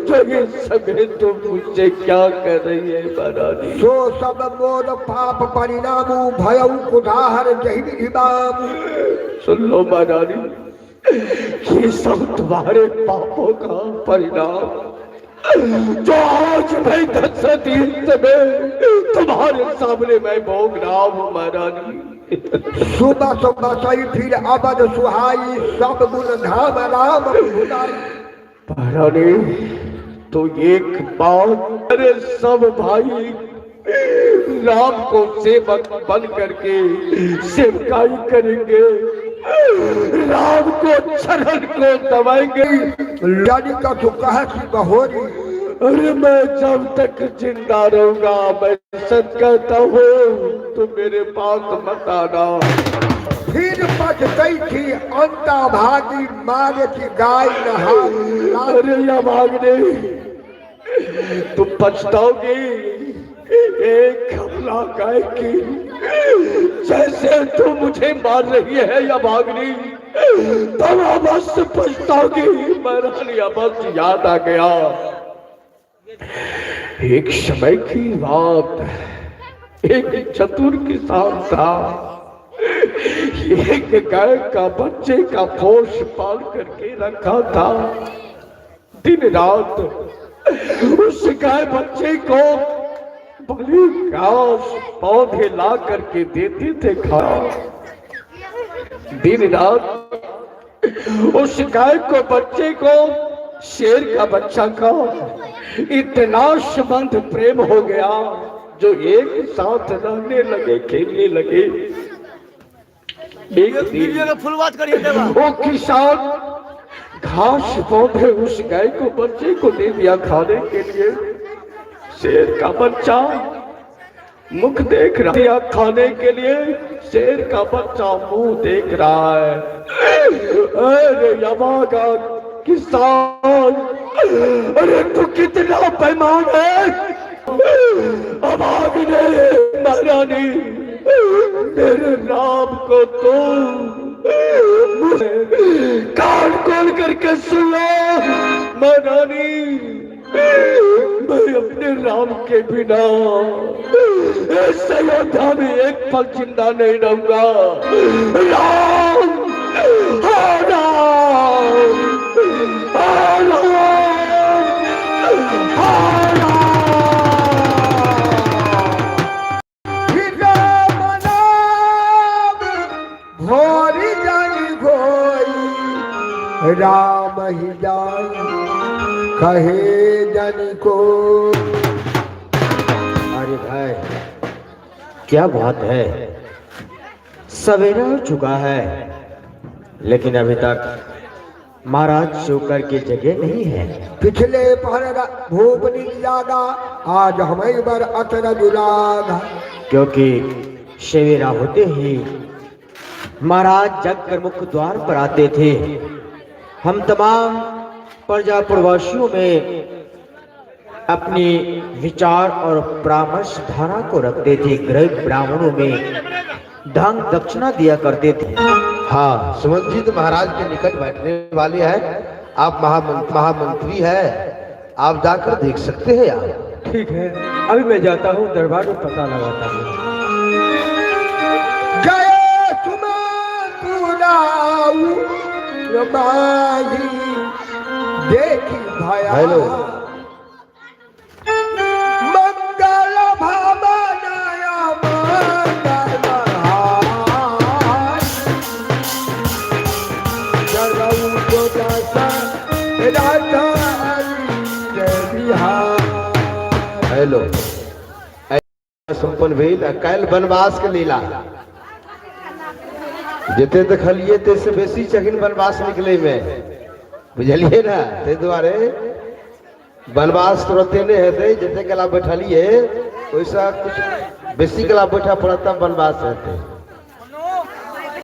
तो इस समय तुम मुझसे क्या कर रही है महारानी? सो सब मोर पाप परिणामु, भयउ कुधार जहि विधि बाबू। सुन लो महारानी, ये सब तुम्हारे पापों का परिणाम, जो आज मैं 10 दिन में तुम्हारे सामने मैं भोग रहा हूँ महारानी। सुबह सुबह सही फिर अबद सुहाई, सब गुण धाम राम भुलाई। महारानी तो एक बात, अरे सब भाई राम को सेवक बन करके सेवकाई करेंगे, राम को चरण को दबाएंगे। यानी का तो कहा कि बहोरी, अरे मैं जब तक जिंदा रहूंगा मैं सच कहता हूँ, तो मेरे पास मत आना। फिर बच गई थी अंता भागी, मारे की गाय नहा। अरे या भागने तुम पछताओगी, एक हमला गाय की जैसे तुम मुझे मार रही है या भागनी, तब अवश्य पछताओगी महारानी। अवश्य याद आ गया एक समय की बात, एक चतुर किसान था, एक गाय का बच्चे का पोष पाल करके रखा था। दिन रात उस गाय बच्चे को बड़ी घास पौधे ला करके देते थे खाना। दिन रात उस गाय को बच्चे को शेर का बच्चा का इतना संबंध प्रेम हो गया, जो एक साथ रहने लगे, खेलने लगे। फुल बात करिए वो किसान घास पौधे उस गाय को बच्चे को दे दिया खाने के लिए। शेर का बच्चा मुख देख रहा है खाने के लिए, शेर का बच्चा मुंह देख रहा है। अरे यमागा किसान, अरे तू कितना बेईमान है। अब आगे महारानी मेरे नाम को तो कान खोल करके सुन लो महारानी, मैं अपने राम के बिना इस अयोध्या में एक पल जिंदा नहीं रहूंगा। राम, हाँ राम, हाँ राम, हाँ राम। भोरी जानी भोई राम ही जानी कहे जानी को। अरे भाई क्या बात है, सवेरा हो चुका है लेकिन अभी तक महाराज शोकर की जगह नहीं है। पिछले पहर भूप जागा, आज हमें बर अतर दुरागा। क्योंकि सवेरा होते ही महाराज जग कर मुख्य द्वार पर आते थे। हम तमाम प्रजा प्रवासियों में अपनी विचार और परामर्श धारा को रखते थे। गरीब ब्राह्मणों में धन दक्षिणा दिया करते थे। हाँ, सुमंत जी तो महाराज के निकट बैठने वाले हैं। आप महामंत्री हैं, आप जाकर देख सकते हैं यार। ठीक है, अभी मैं जाता हूँ, दरबार में पता लगाता हूँ। जय सुमंतुराऊ रमाई देखी भया। हेलो। मंगल भावनाया मंगल बहार। जगऊ को दासा राधा जय बिहार। हेलो। संपन्न भेल कैल वनवास के लीला जते देखलिए ते से बेसी चकिन वनवास निकले में, बुझलिए ना। ते दुआरे वनवास तुरंते नहीं हेते, जते कला बैठलिए वैसा कुछ बेसी कला बैठा पड़ता वनवास हेते।